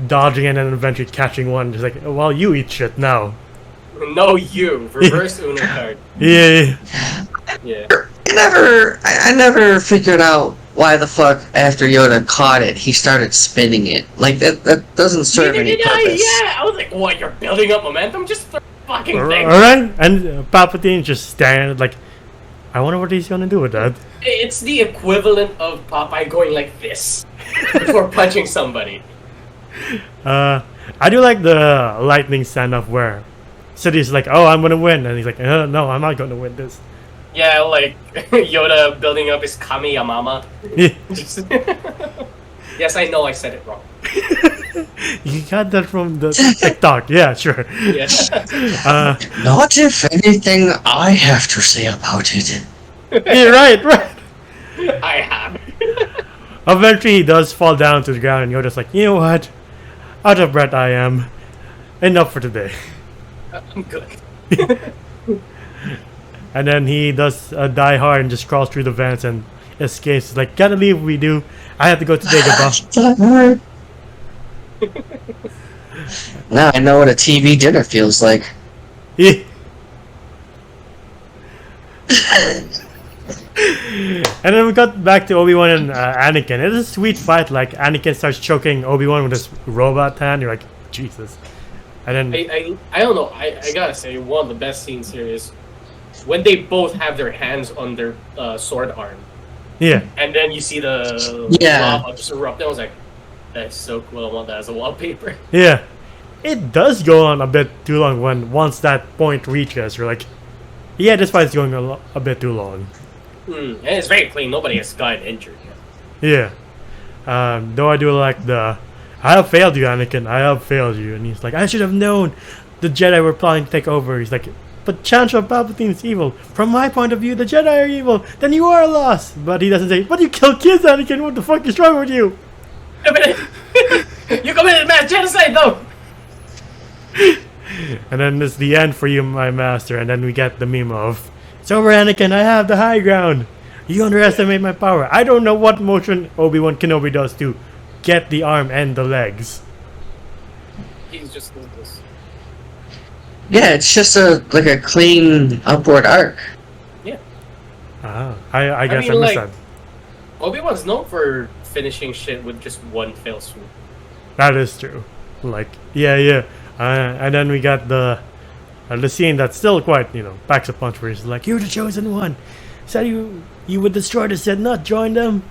dodging and then eventually catching one. Just like, well, you eat shit now. No, you. Reverse Uno card. Yeah. Yeah. I never figured out why the fuck after Yoda caught it he started spinning it. Like that doesn't serve Neither any did purpose. I, yeah. I was like, what, you're building up momentum? Just throw the fucking thing. Alright, and Palpatine just standing like, I wonder what he's gonna do with that. It's the equivalent of Popeye going like this before punching somebody. I do like the lightning standoff where Siddi's like, oh, I'm gonna win, and he's like, no, I'm not gonna win this. Yeah, like Yoda building up his Kami Yamama. Yeah. Just- yes, I know I said it wrong. You got that from the TikTok, yeah, sure. Yeah. Not if anything I have to say about it. Yeah, right. I have. Eventually, he does fall down to the ground, and Yoda's like, you know what? Out of breath I am. Enough for today. I'm good. And then he does die hard and just crawls through the vents and escapes. He's like, gotta leave, we do. I have to go today, goodbye. Now I know what a TV dinner feels like. Yeah. And then we got back to Obi-Wan and Anakin. It's a sweet fight. Like, Anakin starts choking Obi-Wan with his robot hand. You're like, Jesus. And then, I don't know. I gotta say, one of the best scenes here is when they both have their hands on their sword arm. yeah. And then you see the lava just erupt. I was like, that's so cool. I want that as a wallpaper. Yeah. It does go on a bit too long once that point reaches. You're like, yeah, this fight's going a bit too long. And it's very clean. Nobody has gotten injured yet. Yeah. Though I do like I have failed you, Anakin. I have failed you. And he's like, I should have known the Jedi were planning to take over. He's like, but Chancellor Palpatine is evil. From my point of view, the Jedi are evil. Then you are lost. But he doesn't say, but you kill kids, Anakin. What the fuck is wrong with you? You committed mass genocide, though! And then it's the end for you, my master. And then we get the meme of, it's over, Anakin. I have the high ground. You underestimate my power. I don't know what motion Obi-Wan Kenobi does to get the arm and the legs. He's just doing this. Yeah, it's just a clean upward arc. Yeah. I guess mean, I missed like- that. Obi-Wan's known for finishing shit with just one fell swoop. That is true. Like, yeah. And then we got the the scene that's still quite, packs a punch, where he's like, "You're the chosen one. Said you would destroy the Sith, not join them."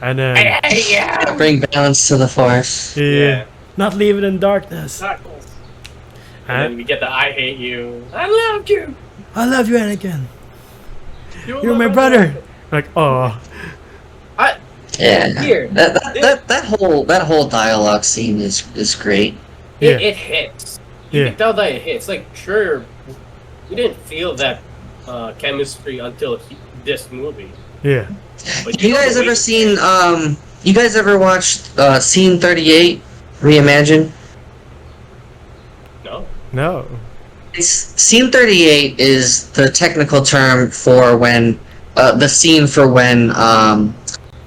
And then Yeah. Bring balance to the Force. yeah, not leave it in darkness. And then we get the "I hate you. I love you. I love you, Anakin. You're love my me." brother. Like, oh, Yeah, Here. that whole dialogue scene is great. Yeah. It hits. You Yeah. can tell that it hits. Like, sure, we didn't feel that chemistry until this movie. yeah. But You guys ever seen? You guys ever watched Scene 38 Reimagined? No. No. Scene 38 is the technical term for when the scene for when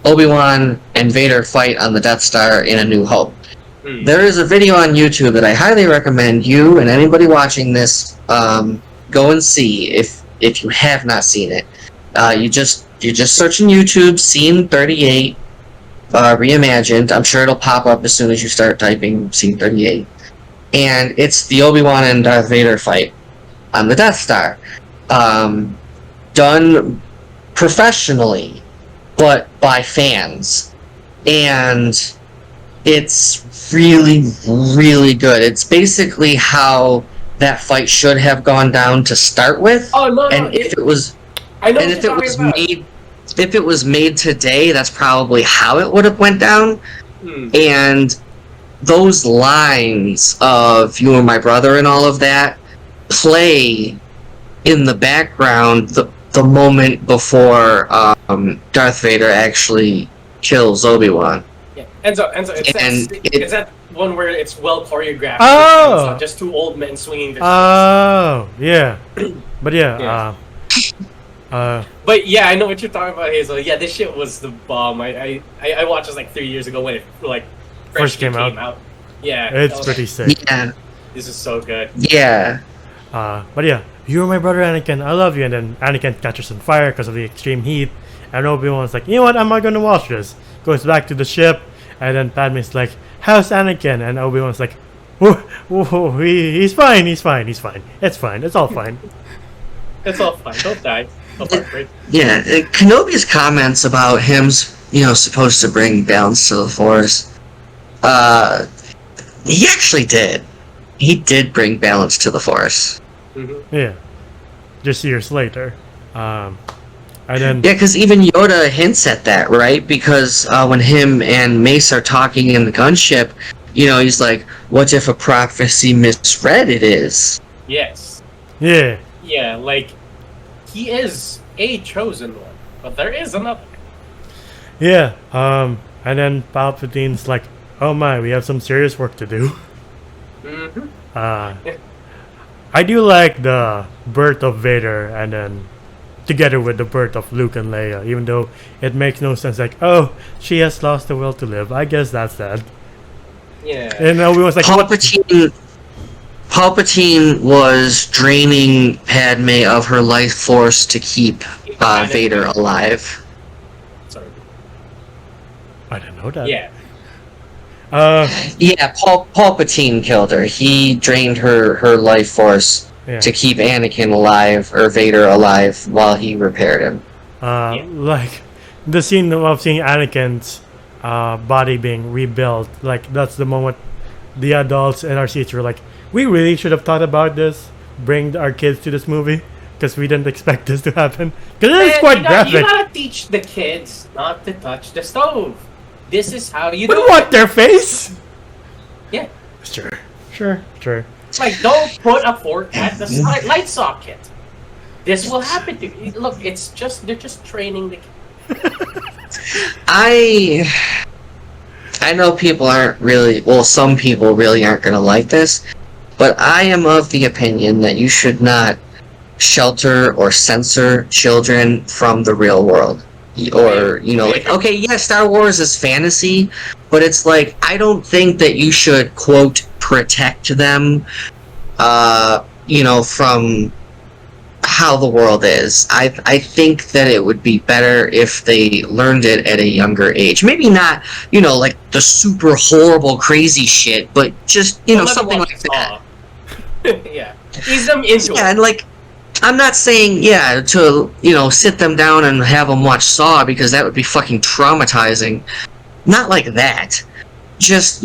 Obi-Wan and Vader fight on the Death Star in A New Hope. There is a video on YouTube that I highly recommend you and anybody watching this go and see if you have not seen it. You just search in YouTube Scene 38 Reimagined. I'm sure it'll pop up as soon as you start typing Scene 38. And it's the Obi-Wan and Darth Vader fight on the Death Star. Done professionally, but by fans. And it's really, really good. It's basically how that fight should have gone down to start with. Oh no! And if it was made today, that's probably how it would have went down. And those lines of "you are my brother" and all of that play in the background the moment before Darth Vader actually kills Obi-Wan. Yeah. Enzo, it's that one where it's well choreographed. Oh! It's not just two old men swinging their Oh, yeah. But yeah, But yeah, I know what you're talking about, Hazel. Yeah, this shit was the bomb. I watched this like 3 years ago when it First came out. Yeah, it's pretty sick. Yeah. This is so good. Yeah. But yeah, "You're my brother, Anakin. I love you." And then Anakin catches on fire because of the extreme heat. And Obi-Wan's like, "You know what? I'm not going to watch this." Goes back to the ship. And then Padme's like, "How's Anakin?" And Obi-Wan's like, "Whoa, he's fine. It's fine. It's all fine." It's all fine. Don't die. Don't heartbreak. Yeah. Kenobi's comments about him, supposed to bring balance to the Force. He actually did. He did bring balance to the Force. Mm-hmm. Yeah. Just years later. And then... Yeah, because even Yoda hints at that, right? Because when him and Mace are talking in the gunship, he's like, "What if a prophecy misread it is?" Yes. Yeah. Yeah, like, he is a chosen one, but there is another. Yeah. And then Palpatine's like, "Oh my, we have some serious work to do." Mm-hmm. I do like the birth of Vader, and then together with the birth of Luke and Leia, even though it makes no sense. Like, oh, she has lost the will to live. I guess that's that. Yeah. And Obi-Wan's like, Palpatine was draining Padme of her life force to keep Vader alive. Sorry. I didn't know that. Yeah. Yeah, Palpatine killed her. He drained her life force to keep Anakin alive, or Vader alive, while he repaired him. Like, the scene of seeing Anakin's body being rebuilt, like, that's the moment the adults in our seats were like, we really should have thought about this, bring our kids to this movie, because we didn't expect this to happen. Because it is quite graphic. You gotta teach the kids not to touch the stove. This is how you do But what, their face? Yeah. Sure. Like, don't put a fork at the light socket. This will happen to you. Look, they're just training the kids. I know people aren't really, some people really aren't going to like this, but I am of the opinion that you should not shelter or censor children from the real world. Or, okay, yeah, Star Wars is fantasy, but it's like, I don't think that you should, quote, protect them, from how the world is. I think that it would be better if they learned it at a younger age. Maybe not, like the super horrible crazy shit, but just, something like that. Yeah. Ease them into Yeah, it. and like, I'm not saying to sit them down and have them watch Saw because that would be fucking traumatizing. Not like that. Just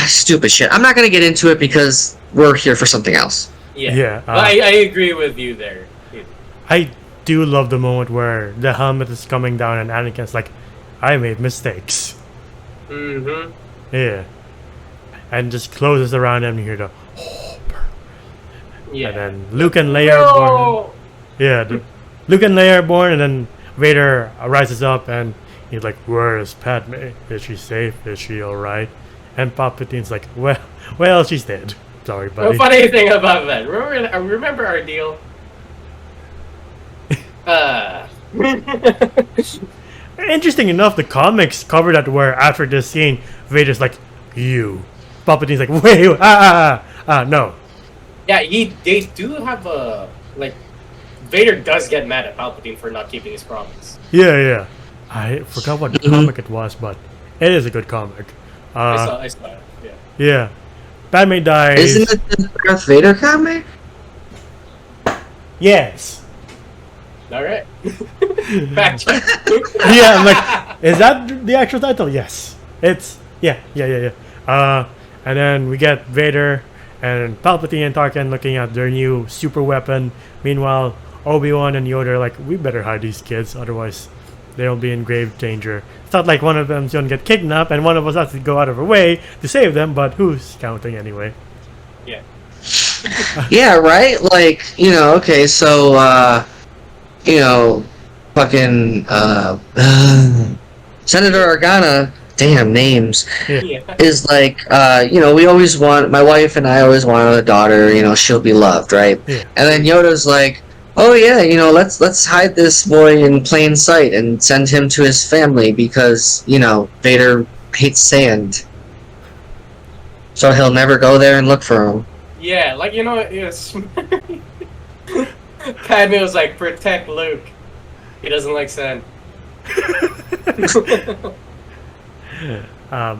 stupid shit. I'm not gonna get into it because we're here for something else. Yeah. Yeah, But I agree with you there. I do love the moment where the helmet is coming down and Anakin's like, I made mistakes. Mm-hmm. Yeah. And just closes around him and you hear the Yeah. and then Luke and Leia are born. No! Yeah, Luke and Leia are born and then Vader rises up and he's like, where is Padme? Is she safe? Is she alright? And Palpatine's like, well, she's dead. Sorry, The buddy. funny thing about that, remember our deal? Interesting enough, the comics cover that where after this scene, Vader's like, you. Palpatine's like, wait, no. Yeah, they do have a Vader does get mad at Palpatine for not keeping his promise. Yeah. I forgot what comic it was, but it is a good comic. I saw it. Yeah. Yeah. Padme dies. Isn't it the Darth Vader comic? Yes. All right. Fact check. Yeah, I'm like, is that the actual title? Yes. It's, yeah. And then we get Vader and Palpatine and Tarkin looking at their new super weapon. Meanwhile, Obi-Wan and Yoda are like, we better hide these kids, otherwise they'll be in grave danger. It's not like one of them's gonna get kidnapped and one of us has to go out of our way to save them, but who's counting anyway? Yeah. Yeah, right? Like, okay, so, fucking, Senator Organa, damn names, Yeah. is like, my wife and I always wanted a daughter, she'll be loved, right? Yeah. And then Yoda's like, oh yeah, let's hide this boy in plain sight and send him to his family because, Vader hates sand. So he'll never go there and look for him. Yeah, it's Padme was like, protect Luke. He doesn't like sand. But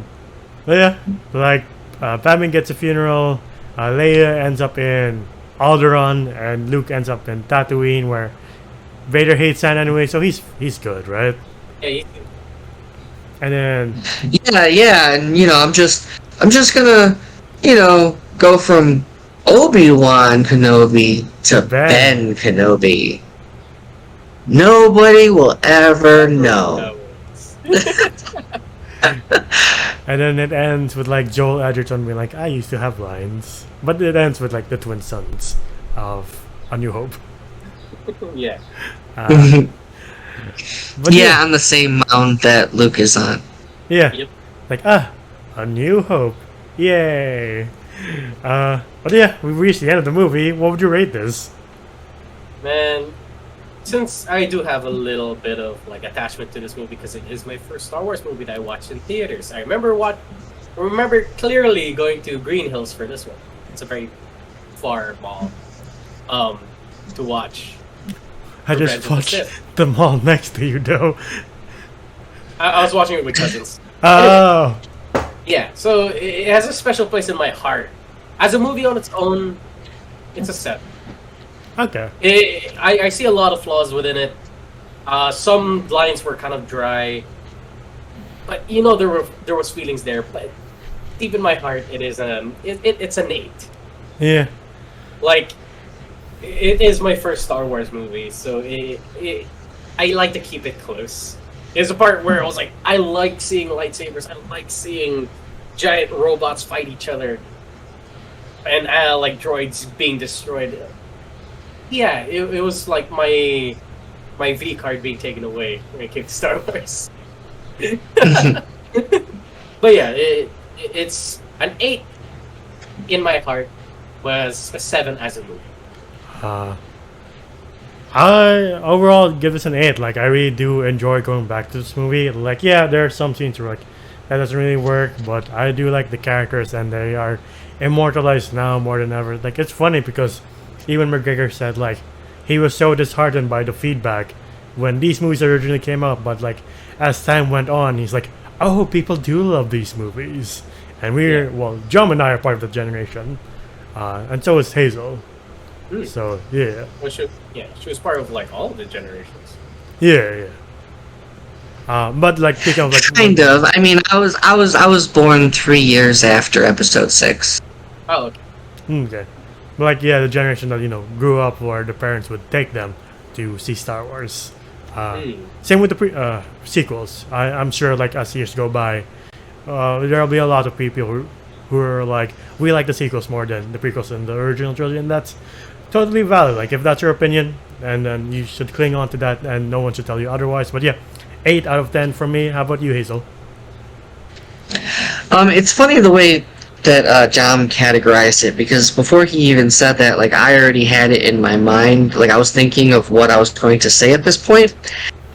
yeah, like Padme gets a funeral, Leia ends up in Alderaan, and Luke ends up in Tatooine, where Vader hates sand anyway, so he's good, right? Yeah, And then Yeah, and I'm just gonna, go from Obi-Wan Kenobi to Ben Kenobi. Nobody will ever know. and then it ends with like Joel Edgerton being like, I used to have lines, but it ends with like the twin sons of A New Hope. Yeah. But Yeah, on the same mount that Luke is on. Yeah. Yep. Like, A New Hope. Yay. But yeah, we've reached the end of the movie. What would you rate this? Man, since I do have a little bit of attachment to this movie because it is my first Star Wars movie that I watched in theaters. I remember clearly going to Green Hills for this one. It's a very far mall to watch. I just Revenge of the watched Sith. the mall next to you, though. I was watching it with cousins. Oh. Yeah, so it has a special place in my heart. As a movie on its own, it's a 7. Okay. I see a lot of flaws within it. Some lines were kind of dry, but there was feelings there. But deep in my heart, it's an 8. Yeah. It is my first Star Wars movie, so I like to keep it close. There's a part where I was like, I like seeing lightsabers. I like seeing giant robots fight each other, and droids being destroyed. Yeah, it was like my V card being taken away when it came to Star Wars. But yeah, it's an 8 in my heart, was a 7 as a movie. I overall give this an 8. Like, I really do enjoy going back to this movie. Like, yeah, there are some scenes where that doesn't really work, but I do like the characters and they are immortalized now more than ever. Like, it's funny because even McGregor said he was so disheartened by the feedback when these movies originally came out, but as time went on, he's like, oh, people do love these movies, and John and I are part of the generation. and so is Hazel. Hmm. So yeah, Well, she was part of like all of the generations. yeah. But like speaking of like Kind of. I mean, I was born 3 years after Episode 6. Oh, okay. Okay. But like yeah, the generation that grew up where the parents would take them to see Star Wars. Same with the sequels. I'm sure like as years go by, there'll be a lot of people who are like, we like the sequels more than the prequels and the original trilogy, and that's totally valid. Like if that's your opinion, and then you should cling on to that, and no one should tell you otherwise. But yeah, 8 out of 10 from me. How about you, Hazel? It's funny the way that John categorized it, because before he even said that, like, I already had it in my mind. Like, I was thinking of what I was going to say at this point,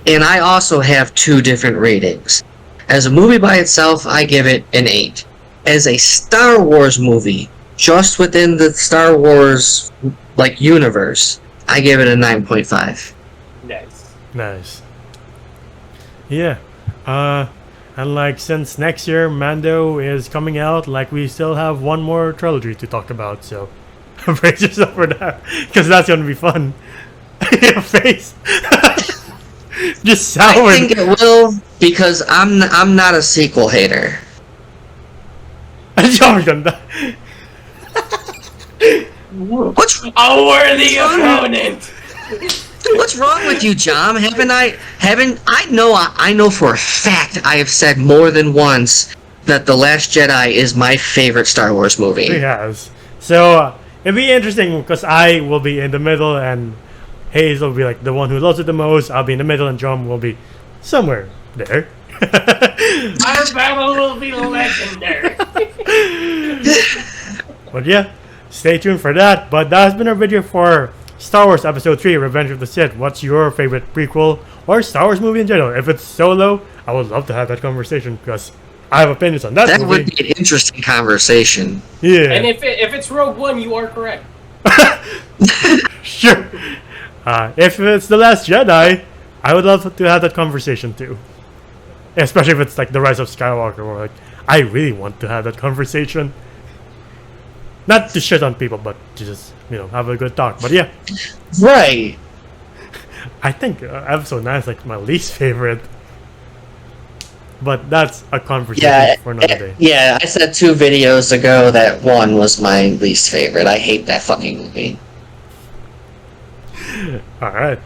and I also have 2 different ratings. As a movie by itself, I give it an 8. As a Star Wars movie, just within the Star Wars, like, universe, I give it a 9.5. Nice. Yeah. And like since next year Mando is coming out, like we still have one more trilogy to talk about, so brace yourself for that, because that's gonna be fun. Your face just soured. I think it will, because I'm not a sequel hater. What's a worthy opponent? What's wrong with you, John? I know for a fact I have said more than once that The Last Jedi is my favorite Star Wars movie. He has. So it'd be interesting because I will be in the middle and Hazel will be like the one who loves it the most. I'll be in the middle and John will be somewhere there. Our battle will be legendary. But yeah, stay tuned for that. But that has been our video for Star Wars Episode 3, Revenge of the Sith. What's your favorite prequel or Star Wars movie in general? If it's Solo, I would love to have that conversation because I have opinions on that That movie. would be an interesting conversation. Yeah. And if it's Rogue One, you are correct. Sure. If it's The Last Jedi, I would love to have that conversation too. Especially if it's like The Rise of Skywalker, where like I really want to have that conversation. Not to shit on people, but to just have a good talk. But yeah, Right. I think Episode 9 is like my least favorite. But that's a conversation for another day. Yeah, I said 2 videos ago that 1 was my least favorite. I hate that fucking movie. Alright.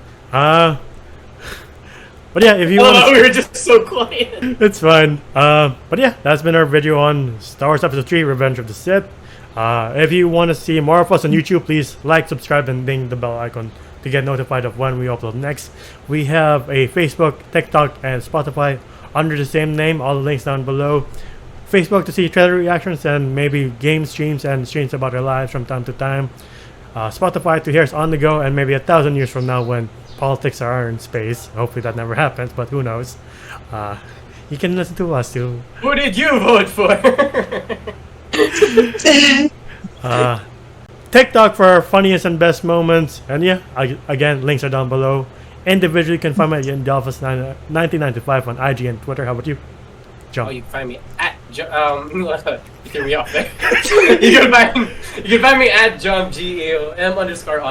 But yeah, if you want we were just so quiet. it's fine. But yeah, that's been our video on Star Wars Episode 3, Revenge of the Sith. If you want to see more of us on YouTube, please like, subscribe, and ding the bell icon to get notified of when we upload next. We have a Facebook, TikTok, and Spotify under the same name. All the links down below. Facebook to see trailer reactions and maybe game streams and streams about our lives from time to time. Spotify to hear us on the go and maybe 1,000 years from now when politics are in space. Hopefully that never happens, but who knows. You can listen to us too. Who did you vote for? TikTok for our funniest and best moments, and yeah, again, links are down below. Individually, you can find me at Delphus1995 on IG and Twitter. How about you, John? Oh, you can find me at you threw me off there. you can find me at JohnGEOM_ on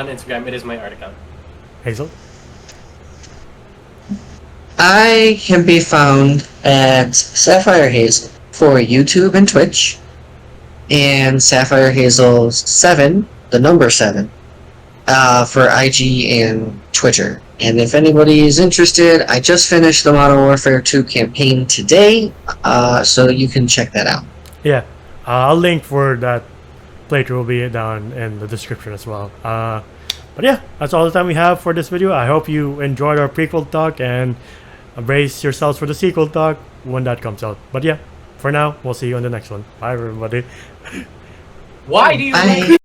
Instagram. It is my art account. Hazel? I can be found at Sapphire Hazel for YouTube and Twitch, and Sapphire Hazel 7, the number 7, for IG and Twitter. And if anybody is interested, I just finished the Modern Warfare 2 campaign today, so you can check that out. Yeah, I'll link for that playthrough will be down in the description as well. But yeah, that's all the time we have for this video. I hope you enjoyed our prequel talk and brace yourselves for the sequel talk when that comes out. But yeah, for now, we'll see you on the next one. Bye, everybody. Why do you?